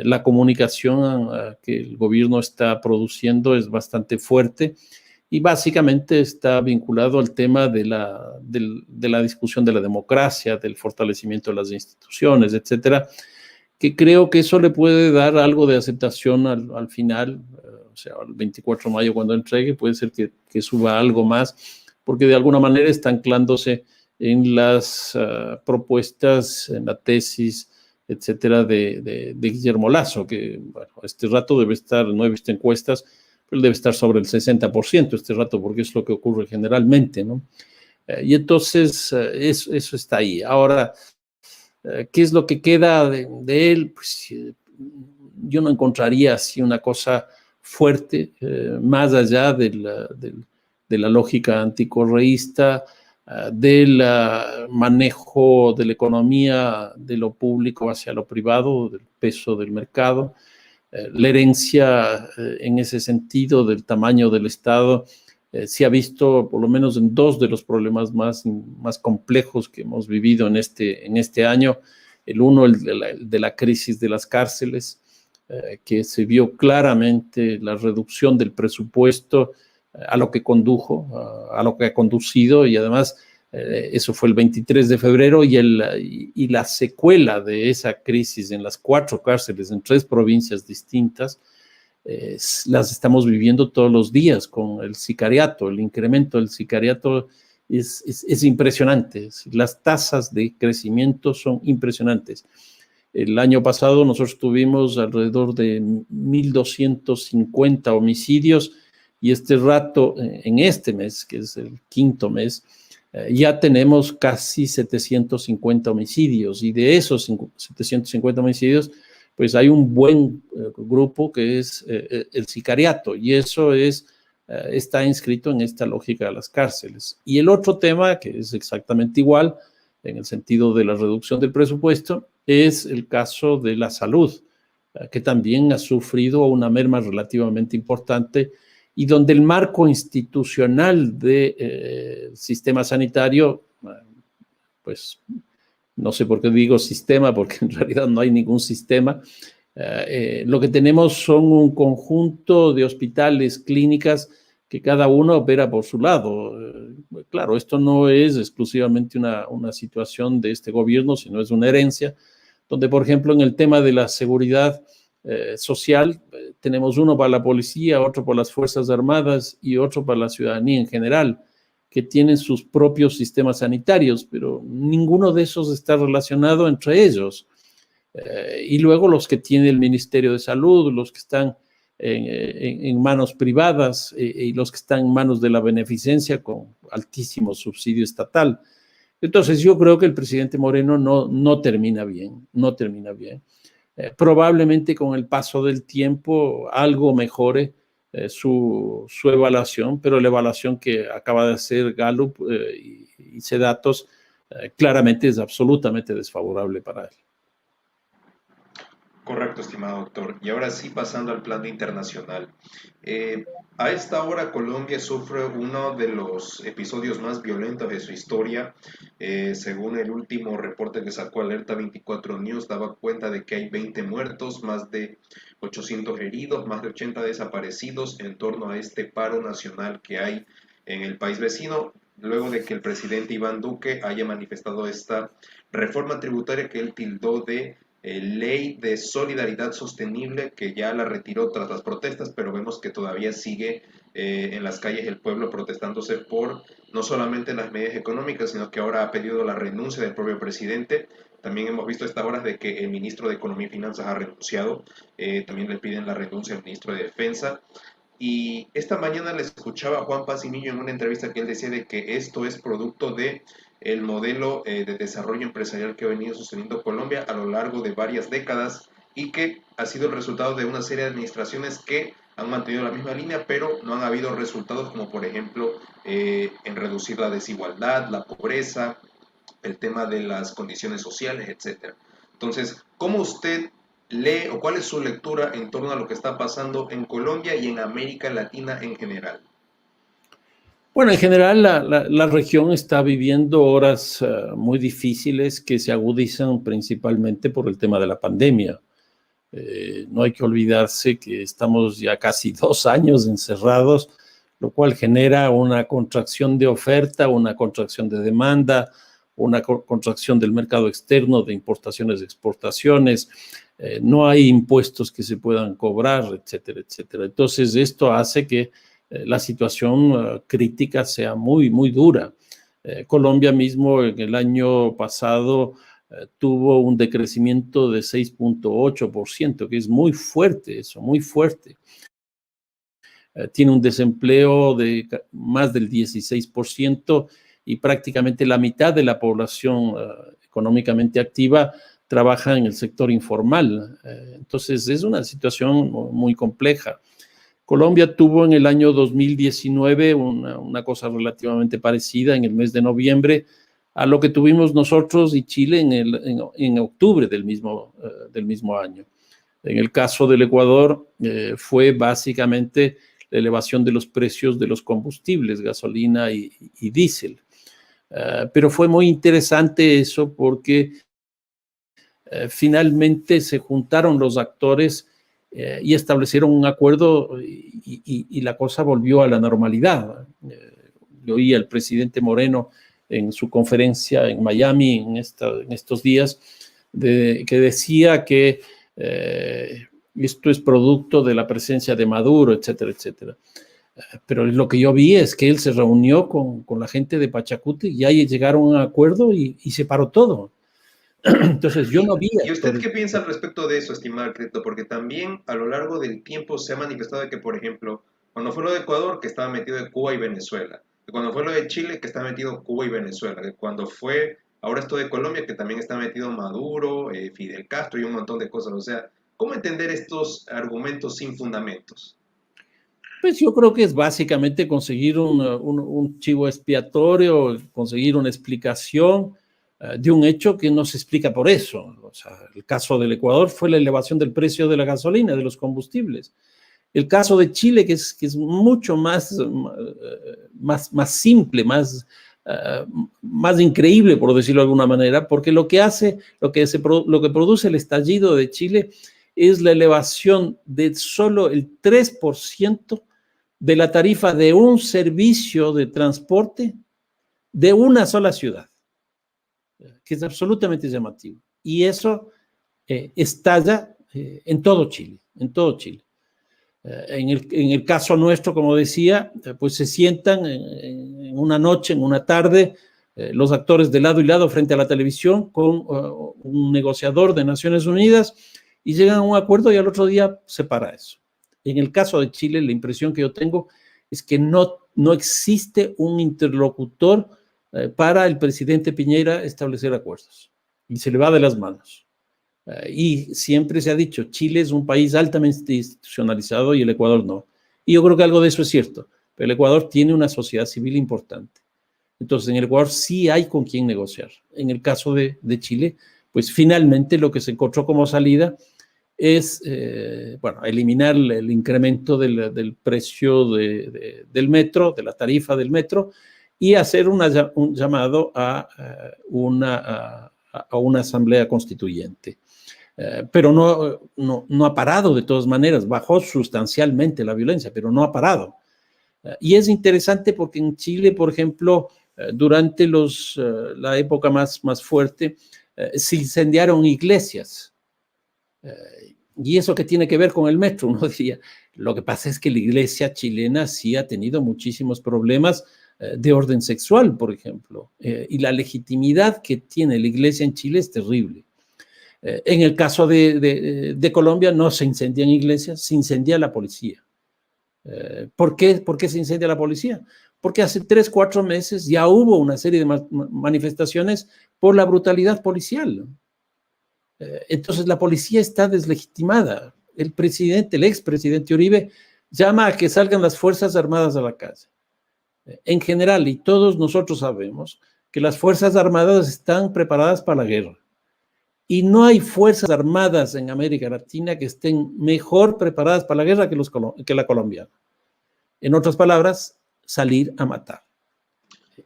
la comunicación que el gobierno está produciendo es bastante fuerte y básicamente está vinculado al tema de la discusión de la democracia, del fortalecimiento de las instituciones, etcétera, que creo que eso le puede dar algo de aceptación al final, o sea, el 24 de mayo cuando entregue, puede ser que suba algo más, porque de alguna manera está anclándose en las propuestas, en la tesis, etcétera, de Guillermo Lasso, que bueno, este rato debe estar, no he visto encuestas, pero debe estar sobre el 60% este rato, porque es lo que ocurre generalmente, ¿no? Y entonces eso está ahí. Ahora, ¿qué es lo que queda de él? Pues yo no encontraría así una cosa fuerte, más allá de la lógica anticorreísta, del manejo de la economía de lo público hacia lo privado, del peso del mercado, la herencia en ese sentido del tamaño del Estado. Se ha visto, por lo menos en dos de los problemas más complejos que hemos vivido en este año. El uno, el de la crisis de las cárceles, que se vio claramente la reducción del presupuesto a lo que condujo, a lo que ha conducido, y además eso fue el 23 de febrero, y la secuela de esa crisis en las 4 cárceles en 3 provincias distintas, las estamos viviendo todos los días con el sicariato. El incremento del sicariato es impresionante. Las tasas de crecimiento son impresionantes. El año pasado nosotros tuvimos alrededor de 1.250 homicidios, y este rato, en este mes, que es el 5º mes, ya tenemos casi 750 homicidios, y de esos 750 homicidios, pues hay un buen grupo que es el sicariato, y eso está inscrito en esta lógica de las cárceles. Y el otro tema, que es exactamente igual, en el sentido de la reducción del presupuesto, es el caso de la salud, que también ha sufrido una merma relativamente importante, y donde el marco institucional del sistema sanitario, pues no sé por qué digo sistema, porque en realidad no hay ningún sistema. Lo que tenemos son un conjunto de hospitales, clínicas, que cada uno opera por su lado. Claro, esto no es exclusivamente una situación de este gobierno, sino es una herencia, donde, por ejemplo, en el tema de la seguridad social, tenemos uno para la policía, otro para las Fuerzas Armadas y otro para la ciudadanía en general, que tienen sus propios sistemas sanitarios, pero ninguno de esos está relacionado entre ellos. Y luego los que tiene el Ministerio de Salud, los que están en manos privadas, y los que están en manos de la beneficencia con altísimo subsidio estatal. Entonces yo creo que el presidente Moreno no termina bien, no termina bien. Probablemente con el paso del tiempo algo mejore su evaluación, pero la evaluación que acaba de hacer Gallup y Cedatos claramente es absolutamente desfavorable para él. Correcto, estimado doctor. Y ahora sí, pasando al plano internacional. A esta hora Colombia sufre uno de los episodios más violentos de su historia. Según el último reporte que sacó Alerta 24 News, daba cuenta de que hay 20 muertos, más de 800 heridos, más de 80 desaparecidos en torno a este paro nacional que hay en el país vecino, luego de que el presidente Iván Duque haya manifestado esta reforma tributaria que él tildó de ley de solidaridad sostenible, que ya la retiró tras las protestas, pero vemos que todavía sigue en las calles el pueblo protestándose por no solamente las medidas económicas, sino que ahora ha pedido la renuncia del propio presidente. También hemos visto a estas horas de que el ministro de Economía y Finanzas ha renunciado, también le piden la renuncia al ministro de Defensa. Y esta mañana le escuchaba a Juan Pazimiño en una entrevista que él decía de que esto es producto de el modelo de desarrollo empresarial que ha venido sosteniendo Colombia a lo largo de varias décadas, y que ha sido el resultado de una serie de administraciones que han mantenido la misma línea, pero no han habido resultados como por ejemplo en reducir la desigualdad, la pobreza, el tema de las condiciones sociales, etcétera. Entonces, ¿cómo usted lee o cuál es su lectura en torno a lo que está pasando en Colombia y en América Latina en general? Bueno, en general la región está viviendo horas muy difíciles, que se agudizan principalmente por el tema de la pandemia. No hay que olvidarse que estamos ya casi 2 años encerrados, lo cual genera una contracción de oferta, una contracción de demanda, una contracción del mercado externo, de importaciones y exportaciones, no hay impuestos que se puedan cobrar, etcétera, etcétera. Entonces, esto hace que la situación crítica sea muy, muy dura. Colombia mismo en el año pasado tuvo un decrecimiento de 6.8%, que es muy fuerte eso, muy fuerte. Tiene un desempleo de más del 16% y prácticamente la mitad de la población económicamente activa trabaja en el sector informal. Entonces es una situación muy compleja. Colombia tuvo en el año 2019 una cosa relativamente parecida en el mes de noviembre a lo que tuvimos nosotros y Chile en octubre del mismo año. En el caso del Ecuador fue básicamente la elevación de los precios de los combustibles, gasolina y diésel. Pero fue muy interesante eso porque finalmente se juntaron los actores y establecieron un acuerdo y la cosa volvió a la normalidad. Yo oí al presidente Moreno en su conferencia en Miami en estos días que decía que esto es producto de la presencia de Maduro, etcétera, etcétera. Pero lo que yo vi es que él se reunió con la gente de Pachacuti y ahí llegaron a un acuerdo y se paró todo. Entonces yo no vi... ¿Y usted qué piensa al respecto de eso, estimado arquitecto? Porque también a lo largo del tiempo se ha manifestado que, por ejemplo, cuando fue lo de Ecuador, que estaba metido de Cuba y Venezuela, que cuando fue lo de Chile, que está metido Cuba y Venezuela, que cuando fue ahora esto de Colombia, que también está metido Maduro, Fidel Castro y un montón de cosas. O sea, ¿cómo entender estos argumentos sin fundamentos? Pues yo creo que es básicamente conseguir un chivo expiatorio, conseguir una explicación de un hecho que no se explica por eso. O sea, el caso del Ecuador fue la elevación del precio de la gasolina, de los combustibles. El caso de Chile, que es mucho más simple, más increíble, por decirlo de alguna manera, porque lo que produce el estallido de Chile es la elevación de solo el 3% de la tarifa de un servicio de transporte de una sola ciudad, que es absolutamente llamativo. Y eso estalla en todo Chile, en todo Chile. En el caso nuestro, como decía, pues se sientan en una noche, en una tarde, los actores de lado y lado frente a la televisión con un negociador de Naciones Unidas y llegan a un acuerdo y al otro día se para eso. En el caso de Chile, la impresión que yo tengo es que no existe un interlocutor para el presidente Piñera establecer acuerdos y se le va de las manos. Y siempre se ha dicho, Chile es un país altamente institucionalizado y el Ecuador no. Y yo creo que algo de eso es cierto, pero el Ecuador tiene una sociedad civil importante. Entonces, en el Ecuador sí hay con quién negociar. En el caso de Chile, pues finalmente lo que se encontró como salida es, eliminar el incremento del precio del metro, de la tarifa del metro, y hacer un llamado a una asamblea constituyente. Pero no ha parado de todas maneras, bajó sustancialmente la violencia, pero no ha parado. Y es interesante porque en Chile, por ejemplo, durante la época más fuerte, se incendiaron iglesias. ¿Y eso qué tiene que ver con el metro? Uno diría, lo que pasa es que la iglesia chilena sí ha tenido muchísimos problemas de orden sexual, por ejemplo, y la legitimidad que tiene la iglesia en Chile es terrible. En el caso de Colombia no se incendian iglesias, se incendia la policía. ¿Por qué se incendia la policía? Porque hace 3, 4 meses ya hubo una serie de manifestaciones por la brutalidad policial. Entonces la policía está deslegitimada. El expresidente Uribe, llama a que salgan las Fuerzas Armadas a la calle. En general, y todos nosotros sabemos que las Fuerzas Armadas están preparadas para la guerra. Y no hay fuerzas armadas en América Latina que estén mejor preparadas para la guerra que la colombiana. En otras palabras, salir a matar.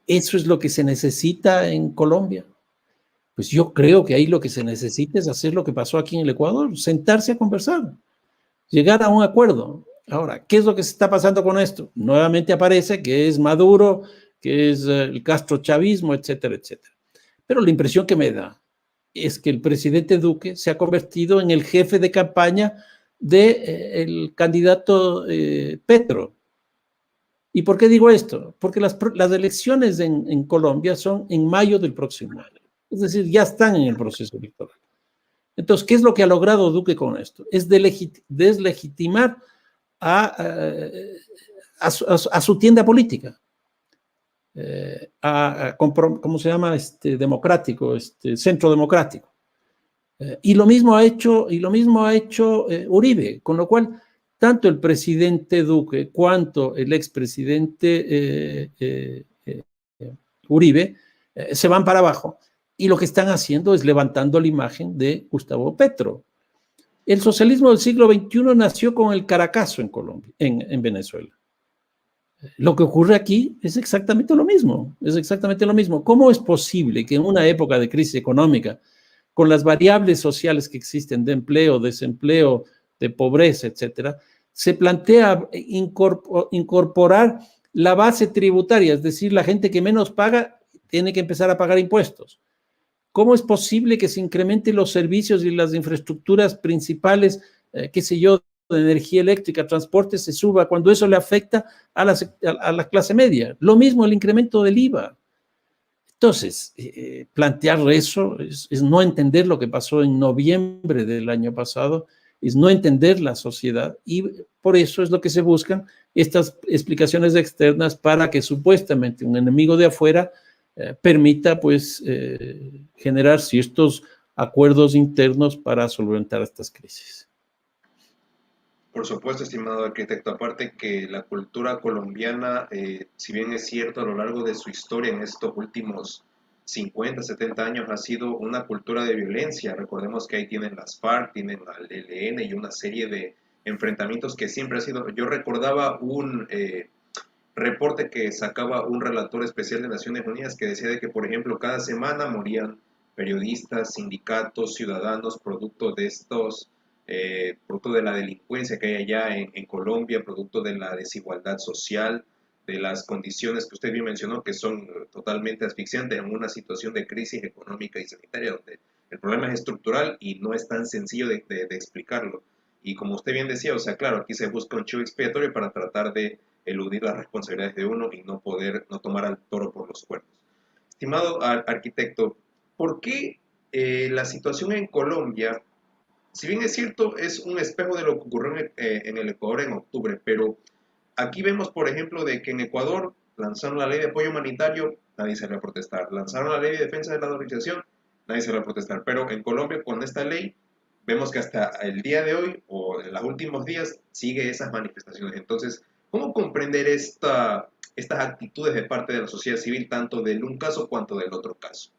¿Eso es lo que se necesita en Colombia? Pues yo creo que ahí lo que se necesita es hacer lo que pasó aquí en el Ecuador, sentarse a conversar, llegar a un acuerdo. Ahora, ¿qué es lo que se está pasando con esto? Nuevamente aparece que es Maduro, que es el castrochavismo, etcétera, etcétera. Pero la impresión que me da es que el presidente Duque se ha convertido en el jefe de campaña del candidato Petro. ¿Y por qué digo esto? Porque las elecciones en Colombia son en mayo del próximo año. Es decir, ya están en el proceso electoral. Entonces, ¿qué es lo que ha logrado Duque con esto? Es deslegitimar a su tienda política, ¿cómo se llama? Democrático, centro democrático. Y lo mismo ha hecho Uribe, con lo cual tanto el presidente Duque cuanto el expresidente Uribe se van para abajo y lo que están haciendo es levantando la imagen de Gustavo Petro. El socialismo del siglo XXI nació con el Caracazo en Colombia, en Venezuela. Lo que ocurre aquí es exactamente lo mismo, es exactamente lo mismo. ¿Cómo es posible que en una época de crisis económica, con las variables sociales que existen de empleo, desempleo, de pobreza, etcétera, se plantea incorporar la base tributaria, es decir, la gente que menos paga tiene que empezar a pagar impuestos? ¿Cómo es posible que se incrementen los servicios y las infraestructuras principales, qué sé yo, de energía eléctrica, transporte, se suba cuando eso le afecta a la clase media? Lo mismo el incremento del IVA. Entonces, plantear eso es no entender lo que pasó en noviembre del año pasado, es no entender la sociedad, y por eso es lo que se buscan estas explicaciones externas para que supuestamente un enemigo de afuera permita pues generar ciertos acuerdos internos para solventar estas crisis. Por supuesto, estimado arquitecto, aparte que la cultura colombiana, si bien es cierto a lo largo de su historia en estos últimos 50, 70 años ha sido una cultura de violencia. Recordemos que ahí tienen las FARC, tienen al ELN y una serie de enfrentamientos que siempre ha sido. Yo recordaba un reporte que sacaba un relator especial de Naciones Unidas que decía de que, por ejemplo, cada semana morían periodistas, sindicatos, ciudadanos, producto de la delincuencia que hay allá en Colombia, producto de la desigualdad social, de las condiciones que usted bien mencionó, que son totalmente asfixiantes en una situación de crisis económica y sanitaria, donde el problema es estructural y no es tan sencillo de explicarlo. Y como usted bien decía, o sea, claro, aquí se busca un chivo expiatorio para tratar de eludir las responsabilidades de uno y no tomar al toro por los cuernos. Estimado arquitecto, ¿por qué la situación en Colombia, si bien es cierto, es un espejo de lo que ocurrió en el Ecuador en octubre, pero aquí vemos, por ejemplo, de que en Ecuador lanzaron la ley de apoyo humanitario, nadie salió a protestar. Lanzaron la ley de defensa de la dolarización, nadie salió a protestar. Pero en Colombia, con esta ley, vemos que hasta el día de hoy, o en los últimos días, sigue esas manifestaciones. Entonces, ¿cómo comprender estas actitudes de parte de la sociedad civil, tanto del un caso cuanto del otro caso?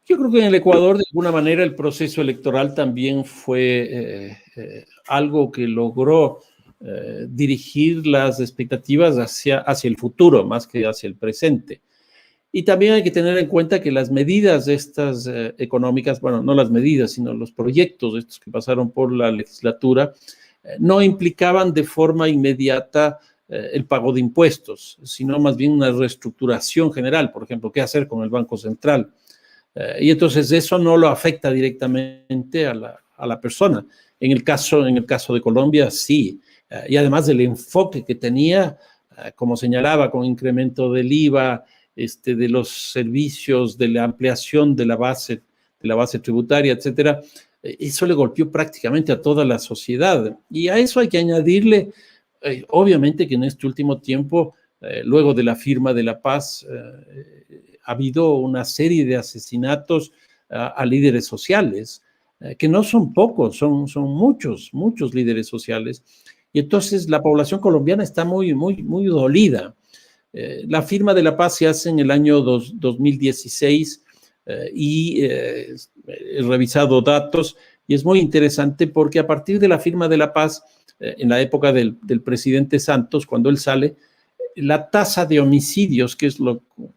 Yo creo que en el Ecuador, de alguna manera, el proceso electoral también fue algo que logró dirigir las expectativas hacia el futuro, más que hacia el presente. Y también hay que tener en cuenta que las medidas estas económicas, bueno, no las medidas, sino los proyectos estos que pasaron por la legislatura, no implicaban de forma inmediata el pago de impuestos, sino más bien una reestructuración general, por ejemplo, qué hacer con el Banco Central. Y entonces eso no lo afecta directamente a la persona. En el caso de Colombia, sí. Y además del enfoque que tenía, como señalaba, con incremento del IVA, de los servicios, de la ampliación de la base tributaria, etcétera, eso le golpeó prácticamente a toda la sociedad. Y a eso hay que añadirle, obviamente que en este último tiempo, luego de la firma de la paz, ha habido una serie de asesinatos a líderes sociales, que no son pocos, son muchos líderes sociales. Y entonces la población colombiana está muy dolida. La firma de la paz se hace en el año 2016 y he revisado datos y es muy interesante porque a partir de la firma de la paz, en la época del presidente Santos, cuando él sale, la tasa de homicidios, que es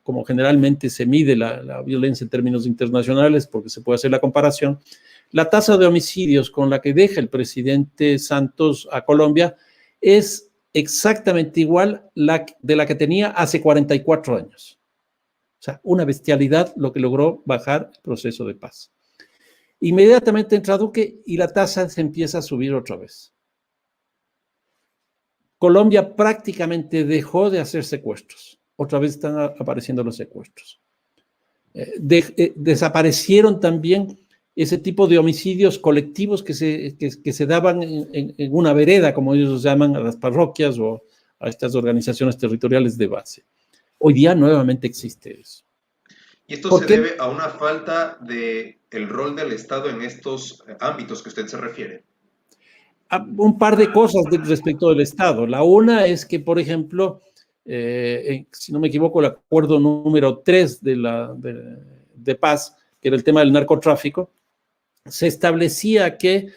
como generalmente se mide la violencia en términos internacionales, porque se puede hacer la comparación, la tasa de homicidios con la que deja el presidente Santos a Colombia es exactamente igual de la que tenía hace 44 años. O sea, una bestialidad lo que logró bajar el proceso de paz. Inmediatamente entra Duque y la tasa se empieza a subir otra vez. Colombia prácticamente dejó de hacer secuestros. Otra vez están apareciendo los secuestros. Desaparecieron también ese tipo de homicidios colectivos que se daban en una vereda, como ellos llaman, a las parroquias o a estas organizaciones territoriales de base. Hoy día nuevamente existe eso. ¿Y esto se debe a una falta del rol del Estado en estos ámbitos que usted se refiere? Un par de cosas respecto del Estado. La una es que, por ejemplo, si no me equivoco, el acuerdo número 3 de paz, que era el tema del narcotráfico, se establecía que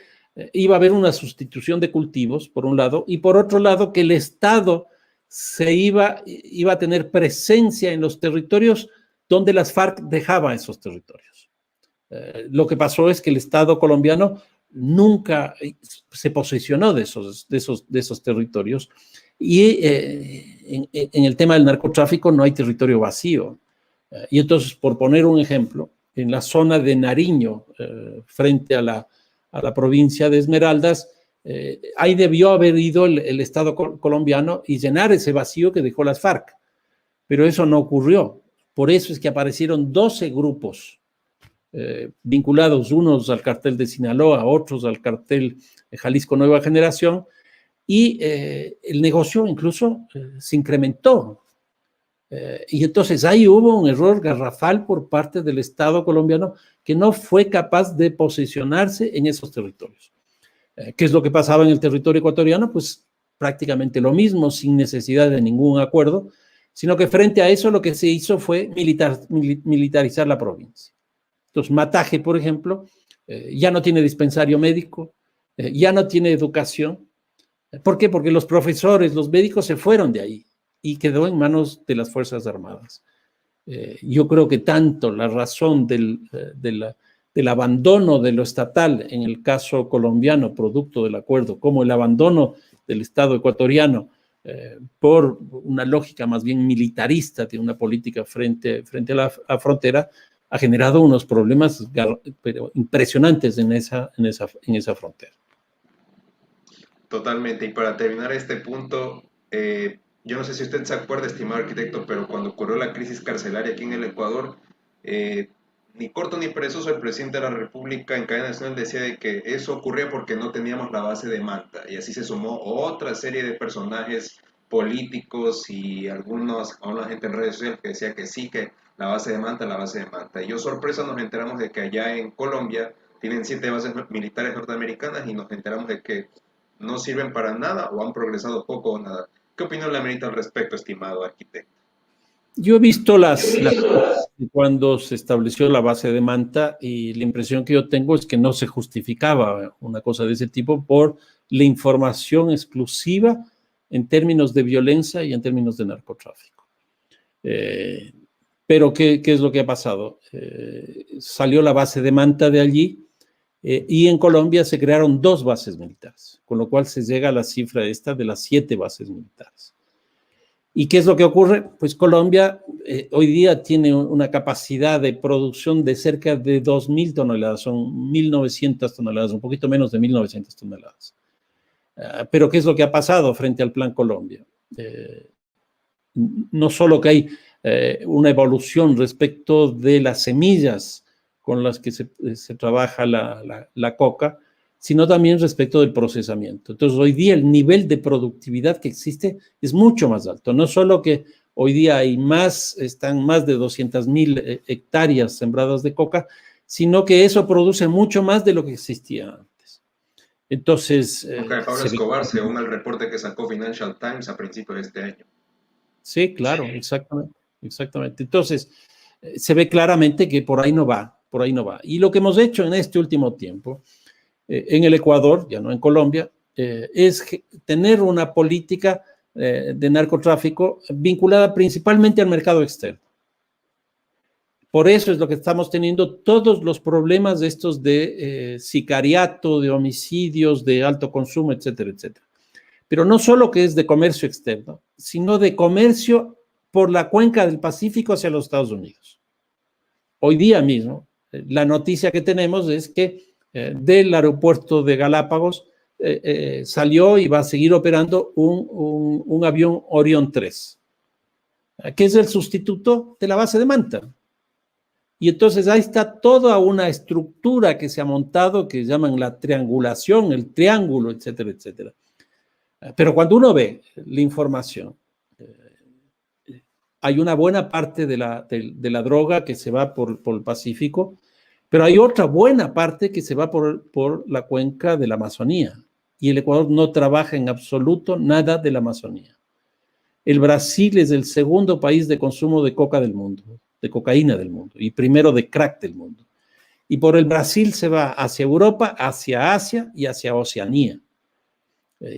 iba a haber una sustitución de cultivos, por un lado, y por otro lado, que el Estado iba a tener presencia en los territorios donde las FARC dejaban esos territorios. Lo que pasó es que el Estado colombiano nunca se posesionó de esos territorios y en el tema del narcotráfico no hay territorio vacío. Y entonces, por poner un ejemplo, en la zona de Nariño, frente a la provincia de Esmeraldas, ahí debió haber ido el Estado colombiano y llenar ese vacío que dejó las FARC. Pero eso no ocurrió. Por eso es que aparecieron 12 grupos vinculados, unos al cartel de Sinaloa, otros al cartel de Jalisco Nueva Generación, y el negocio incluso se incrementó. Y entonces ahí hubo un error garrafal por parte del Estado colombiano que no fue capaz de posicionarse en esos territorios. ¿Qué es lo que pasaba en el territorio ecuatoriano? Pues prácticamente lo mismo, sin necesidad de ningún acuerdo, sino que frente a eso lo que se hizo fue militarizar la provincia. Entonces, Mataje, por ejemplo, ya no tiene dispensario médico, ya no tiene educación. ¿Por qué? Porque los profesores, los médicos se fueron de ahí y quedó en manos de las Fuerzas Armadas. Yo creo que tanto la razón del abandono de lo estatal en el caso colombiano, producto del acuerdo, como el abandono del Estado ecuatoriano por una lógica más bien militarista de una política frente a la frontera, ha generado unos problemas pero impresionantes en esa frontera. Totalmente. Y para terminar este punto, yo no sé si usted se acuerda, estimado arquitecto, pero cuando ocurrió la crisis carcelaria aquí en el Ecuador, ni corto ni perezoso el presidente de la República en cadena nacional decía de que eso ocurría porque no teníamos la base de Manta. Y así se sumó otra serie de personajes políticos y a una gente en redes sociales que decía que sí, que la base de Manta, la base de Manta. Y yo, sorpresa, nos enteramos de que allá en Colombia tienen 7 bases militares norteamericanas y nos enteramos de que no sirven para nada o han progresado poco o nada. ¿Qué opinión le merita al respecto, estimado arquitecto? Yo he visto cuando se estableció la base de Manta y la impresión que yo tengo es que no se justificaba una cosa de ese tipo por la información exclusiva en términos de violencia y en términos de narcotráfico. Pero ¿qué es lo que ha pasado? Salió la base de Manta de allí y en Colombia se crearon 2 bases militares, con lo cual se llega a la cifra esta de las 7 bases militares. ¿Y qué es lo que ocurre? Pues Colombia hoy día tiene una capacidad de producción de cerca de 2.000 toneladas, son 1.900 toneladas, un poquito menos de 1.900 toneladas. Pero ¿qué es lo que ha pasado frente al Plan Colombia? No solo que hay una evolución respecto de las semillas con las que se trabaja la coca, sino también respecto del procesamiento. Entonces, hoy día el nivel de productividad que existe es mucho más alto. No solo que hoy día están más de 200.000 hectáreas sembradas de coca, sino que eso produce mucho más de lo que existía antes. Entonces... Pablo Escobar, según el reporte que sacó Financial Times a principios de este año. Sí, claro, sí. Exactamente. Entonces, se ve claramente que por ahí no va. Y lo que hemos hecho en este último tiempo en el Ecuador, ya no en Colombia, es tener una política de narcotráfico vinculada principalmente al mercado externo. Por eso es lo que estamos teniendo todos los problemas de estos de sicariato, de homicidios, de alto consumo, etcétera, etcétera. pero no solo que es de comercio externo, sino de comercio por la cuenca del Pacífico hacia los Estados Unidos. Hoy día mismo, la noticia que tenemos es que del aeropuerto de Galápagos salió y va a seguir operando un avión Orión 3, que es el sustituto de la base de Manta. Y entonces ahí está toda una estructura que se ha montado, que llaman la triangulación, el triángulo, etcétera, etcétera. Pero cuando uno ve la información, hay una buena parte de la droga que se va por el Pacífico, pero hay otra buena parte que se va por la cuenca de la Amazonía. Y el Ecuador no trabaja en absoluto nada de la Amazonía. El Brasil es el segundo país de consumo de coca del mundo, de cocaína del mundo, y primero de crack del mundo. Y por el Brasil se va hacia Europa, hacia Asia y hacia Oceanía.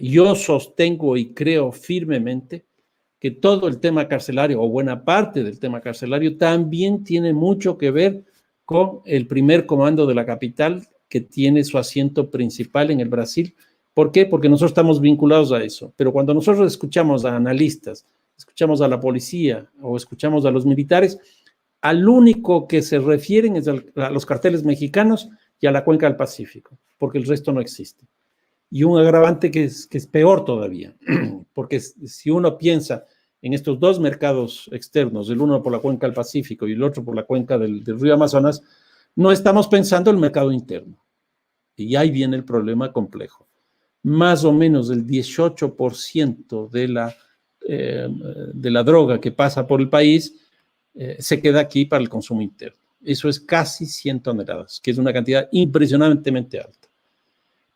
Yo sostengo y creo firmemente que todo el tema carcelario, o buena parte del tema carcelario, también tiene mucho que ver con el primer comando de la capital, que tiene su asiento principal en el Brasil. ¿Por qué? Porque nosotros estamos vinculados a eso. Pero cuando nosotros escuchamos a analistas, escuchamos a la policía o escuchamos a los militares, al único que se refieren es a los carteles mexicanos y a la cuenca del Pacífico, porque el resto no existe. Y un agravante que es peor todavía, porque si uno piensa en estos dos mercados externos, el uno por la cuenca del Pacífico y el otro por la cuenca del río Amazonas, no estamos pensando en el mercado interno. Y ahí viene el problema complejo. Más o menos el 18% de la droga que pasa por el país se queda aquí para el consumo interno. Eso es casi 100 toneladas, que es una cantidad impresionantemente alta.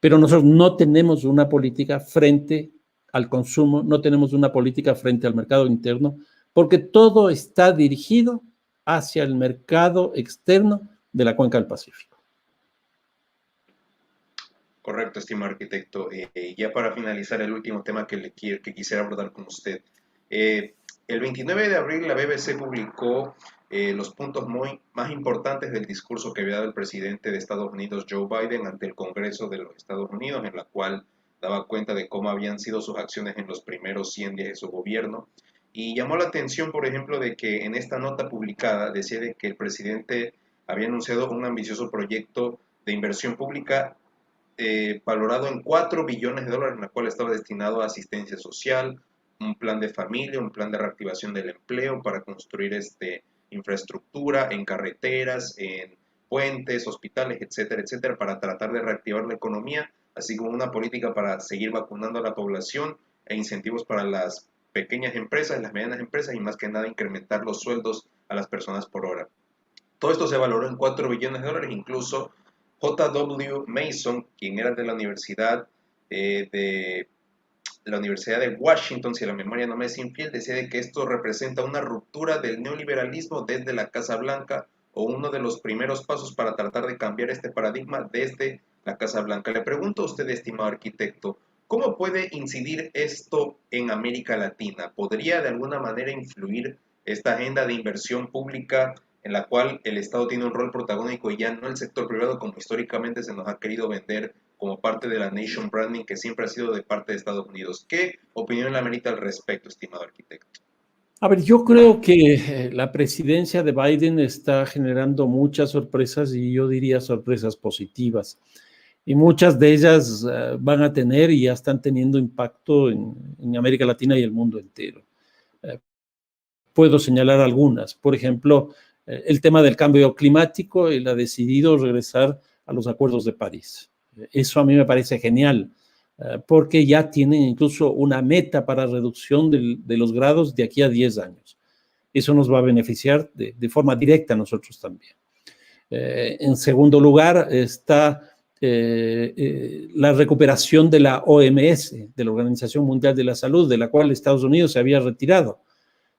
Pero nosotros no tenemos una política frente al consumo, no tenemos una política frente al mercado interno, porque todo está dirigido hacia el mercado externo de la cuenca del Pacífico. Correcto, estimado arquitecto. Ya para finalizar, el último tema que quisiera abordar con usted. El 29 de abril la BBC publicó los puntos más importantes del discurso que había dado el presidente de Estados Unidos, Joe Biden, ante el Congreso de los Estados Unidos, en la cual daba cuenta de cómo habían sido sus acciones en los primeros 100 días de su gobierno. Y llamó la atención, por ejemplo, de que en esta nota publicada decía de que el presidente había anunciado un ambicioso proyecto de inversión pública valorado en 4 billones de dólares, en la cual estaba destinado a asistencia social, un plan de familia, un plan de reactivación del empleo para construir infraestructura en carreteras, en puentes, hospitales, etcétera, etcétera, para tratar de reactivar la economía, así como una política para seguir vacunando a la población e incentivos para las pequeñas empresas, las medianas empresas y más que nada incrementar los sueldos a las personas por hora. Todo esto se valoró en 4 billones de dólares, incluso J.W. Mason, quien era de la Universidad de Washington, si la memoria no me es infiel, decía de que esto representa una ruptura del neoliberalismo desde la Casa Blanca o uno de los primeros pasos para tratar de cambiar este paradigma desde la Casa Blanca. Le pregunto a usted, estimado arquitecto, ¿cómo puede incidir esto en América Latina? ¿Podría de alguna manera influir esta agenda de inversión pública en la cual el Estado tiene un rol protagónico y ya no el sector privado como históricamente se nos ha querido vender como parte de la nation branding que siempre ha sido de parte de Estados Unidos? ¿Qué opinión le amerita al respecto, estimado arquitecto? A ver, yo creo que la presidencia de Biden está generando muchas sorpresas y yo diría sorpresas positivas. Y muchas de ellas van a tener y ya están teniendo impacto en América Latina y el mundo entero. Puedo señalar algunas. Por ejemplo, el tema del cambio climático. Él ha decidido regresar a los acuerdos de París. Eso a mí me parece genial, porque ya tienen incluso una meta para reducción de los grados de aquí a 10 años. Eso nos va a beneficiar de forma directa a nosotros también. En segundo lugar está la recuperación de la OMS, de la Organización Mundial de la Salud, de la cual Estados Unidos se había retirado.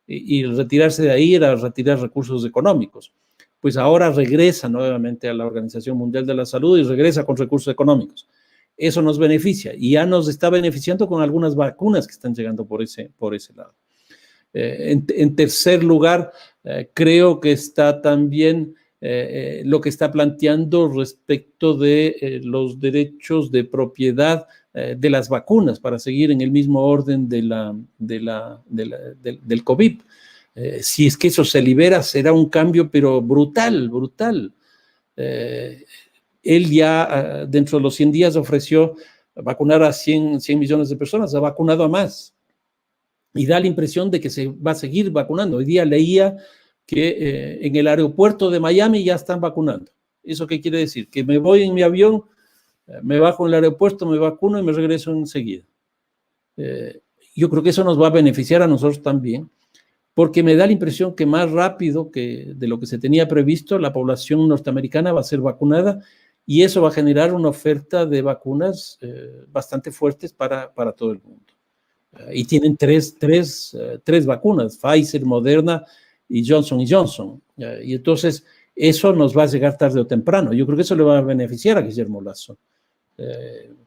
Y retirarse de ahí era retirar recursos económicos. Pues ahora regresa nuevamente a la Organización Mundial de la Salud y regresa con recursos económicos. Eso nos beneficia y ya nos está beneficiando con algunas vacunas que están llegando por ese lado. En tercer lugar, creo que está también lo que está planteando respecto de los derechos de propiedad de las vacunas para seguir en el mismo orden del COVID. Si es que eso se libera, será un cambio, pero brutal, brutal. Él ya dentro de los 100 días ofreció vacunar a 100 millones de personas, ha vacunado a más. Y da la impresión de que se va a seguir vacunando. Hoy día leía que en el aeropuerto de Miami ya están vacunando. ¿Eso qué quiere decir? Que me voy en mi avión, me bajo en el aeropuerto, me vacuno y me regreso enseguida. Yo creo que eso nos va a beneficiar a nosotros también, porque me da la impresión que más rápido que de lo que se tenía previsto, la población norteamericana va a ser vacunada y eso va a generar una oferta de vacunas bastante fuertes para todo el mundo. Y tienen tres vacunas, Pfizer, Moderna y Johnson & Johnson. Y entonces eso nos va a llegar tarde o temprano. Yo creo que eso le va a beneficiar a Guillermo Lasso.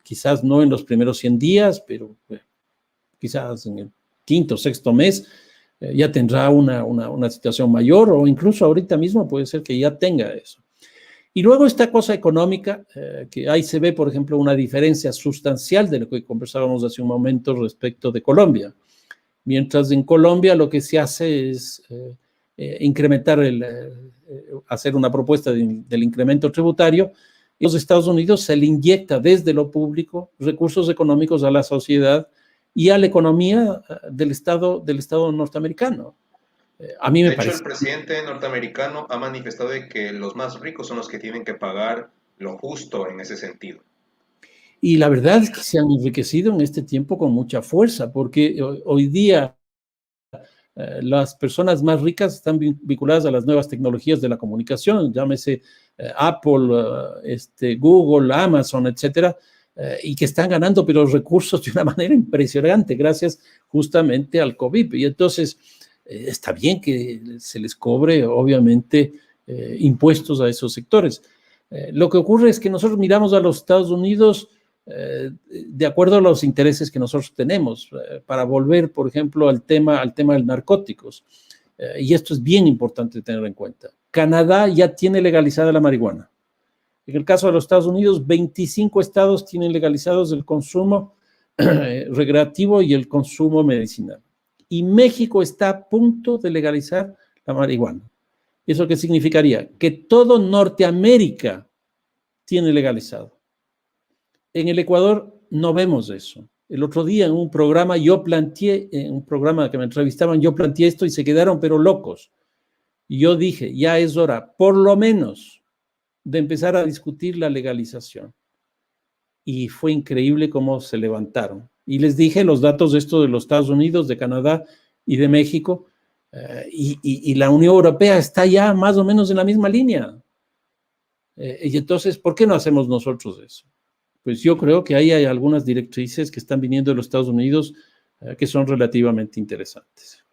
Quizás no en los primeros 100 días, pero quizás en el quinto o sexto mes ya tendrá una situación mayor, o incluso ahorita mismo puede ser que ya tenga eso. Y luego esta cosa económica, que ahí se ve, por ejemplo, una diferencia sustancial de lo que conversábamos hace un momento respecto de Colombia. Mientras en Colombia lo que se hace es incrementar, hacer una propuesta del incremento tributario, en los Estados Unidos se le inyecta desde lo público recursos económicos a la sociedad y a la economía del Estado norteamericano. A mí me De hecho, parece. el presidente norteamericano ha manifestado de que los más ricos son los que tienen que pagar lo justo en ese sentido. Y la verdad es que se han enriquecido en este tiempo con mucha fuerza, porque hoy día las personas más ricas están vinculadas a las nuevas tecnologías de la comunicación, llámese Apple, Google, Amazon, etcétera, y que están ganando pero recursos de una manera impresionante gracias justamente al COVID. Y entonces está bien que se les cobre, obviamente, impuestos a esos sectores. Lo que ocurre es que nosotros miramos a los Estados Unidos de acuerdo a los intereses que nosotros tenemos, para volver, por ejemplo, al tema de los narcóticos. Y esto es bien importante tenerlo en cuenta. Canadá ya tiene legalizada la marihuana. En el caso de los Estados Unidos, 25 estados tienen legalizados el consumo recreativo y el consumo medicinal. Y México está a punto de legalizar la marihuana. ¿Eso qué significaría? Que todo Norteamérica tiene legalizado. En el Ecuador no vemos eso. El otro día en un programa en un programa que me entrevistaban, yo planteé esto y se quedaron pero locos. Y yo dije, ya es hora, por lo menos, de empezar a discutir la legalización. Y fue increíble cómo se levantaron. Y les dije los datos de esto de los Estados Unidos, de Canadá y de México, y la Unión Europea está ya más o menos en la misma línea. Y entonces, ¿por qué no hacemos nosotros eso? Pues yo creo que ahí hay algunas directrices que están viniendo de los Estados Unidos que son relativamente interesantes.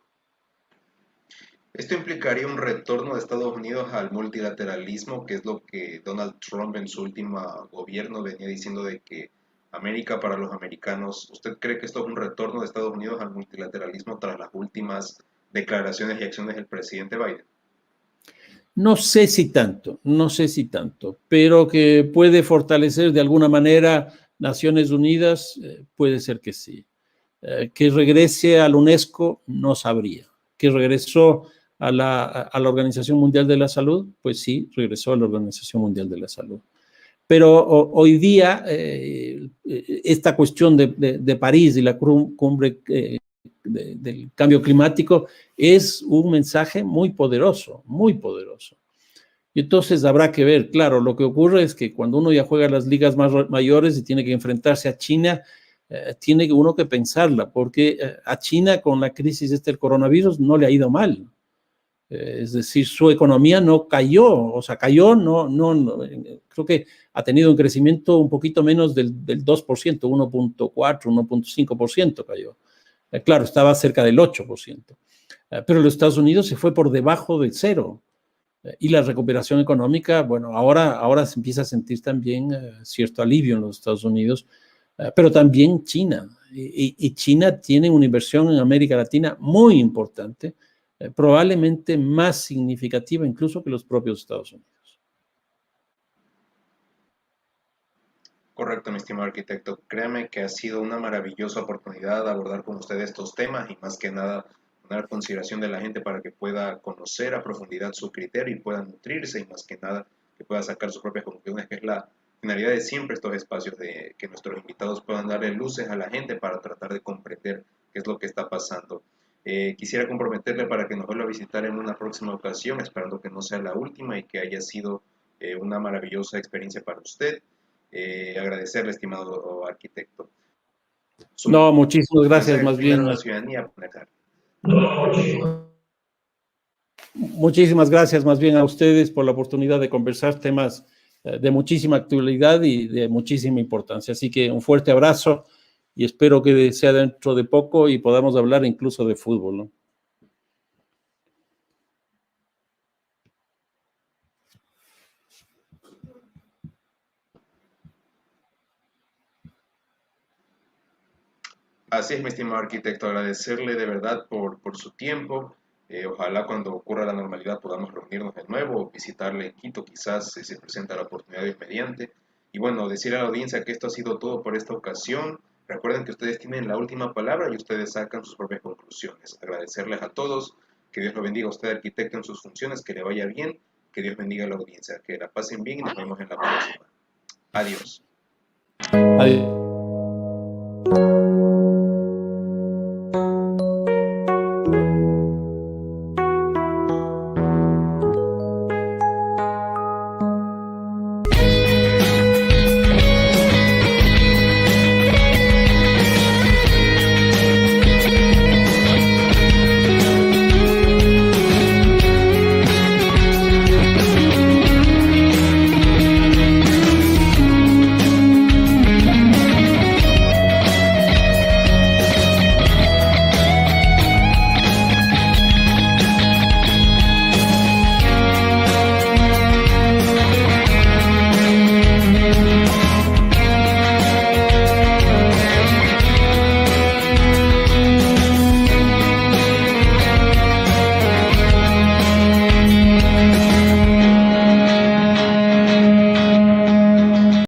Esto implicaría un retorno de Estados Unidos al multilateralismo, que es lo que Donald Trump en su último gobierno venía diciendo de que América para los americanos. ¿Usted cree que esto es un retorno de Estados Unidos al multilateralismo tras las últimas declaraciones y acciones del presidente Biden? No sé si tanto, pero que puede fortalecer de alguna manera Naciones Unidas, puede ser que sí. Que regrese a la UNESCO, no sabría. Que regresó a la Organización Mundial de la Salud, pues sí, regresó a la Organización Mundial de la Salud. Pero hoy día, esta cuestión de París y la cumbre del cambio climático es un mensaje muy poderoso, muy poderoso. Y entonces habrá que ver, claro, lo que ocurre es que cuando uno ya juega las ligas mayores y tiene que enfrentarse a China, tiene uno que pensarla, porque a China con la crisis del coronavirus no le ha ido mal. Es decir, su economía no cayó, o sea, cayó, no, creo que ha tenido un crecimiento un poquito menos del 2%, 1.4, 1.5% cayó. Claro, estaba cerca del 8%. Pero los Estados Unidos se fue por debajo del cero. Y la recuperación económica, bueno, ahora se empieza a sentir también cierto alivio en los Estados Unidos, pero también China. Y China tiene una inversión en América Latina muy importante, probablemente más significativa incluso que los propios Estados Unidos. Correcto, mi estimado arquitecto. Créame que ha sido una maravillosa oportunidad abordar con usted estos temas y más que nada poner a consideración de la gente para que pueda conocer a profundidad su criterio y pueda nutrirse y más que nada que pueda sacar sus propias conclusiones, que es la finalidad de siempre estos espacios, de que nuestros invitados puedan darle luces a la gente para tratar de comprender qué es lo que está pasando. Quisiera comprometerle para que nos vuelva a visitar en una próxima ocasión, esperando que no sea la última y que haya sido una maravillosa experiencia para usted. Agradecerle, estimado arquitecto. No, muchísimas gracias, Mensaje más final a bien. la ciudadanía. Muchísimas gracias más bien a ustedes por la oportunidad de conversar temas de muchísima actualidad y de muchísima importancia. Así que un fuerte abrazo y espero que sea dentro de poco y podamos hablar incluso de fútbol, ¿no? Así es, mi estimado arquitecto, agradecerle de verdad por su tiempo. Ojalá cuando ocurra la normalidad podamos reunirnos de nuevo, visitarle en Quito, quizás si se presenta la oportunidad Dios mediante. Y bueno, decir a la audiencia que esto ha sido todo por esta ocasión. Recuerden que ustedes tienen la última palabra y ustedes sacan sus propias conclusiones. Agradecerles a todos, que Dios lo bendiga a usted, arquitecto, en sus funciones, que le vaya bien, que Dios bendiga a la audiencia, que la pasen bien y nos vemos en la próxima. Adiós. Adiós.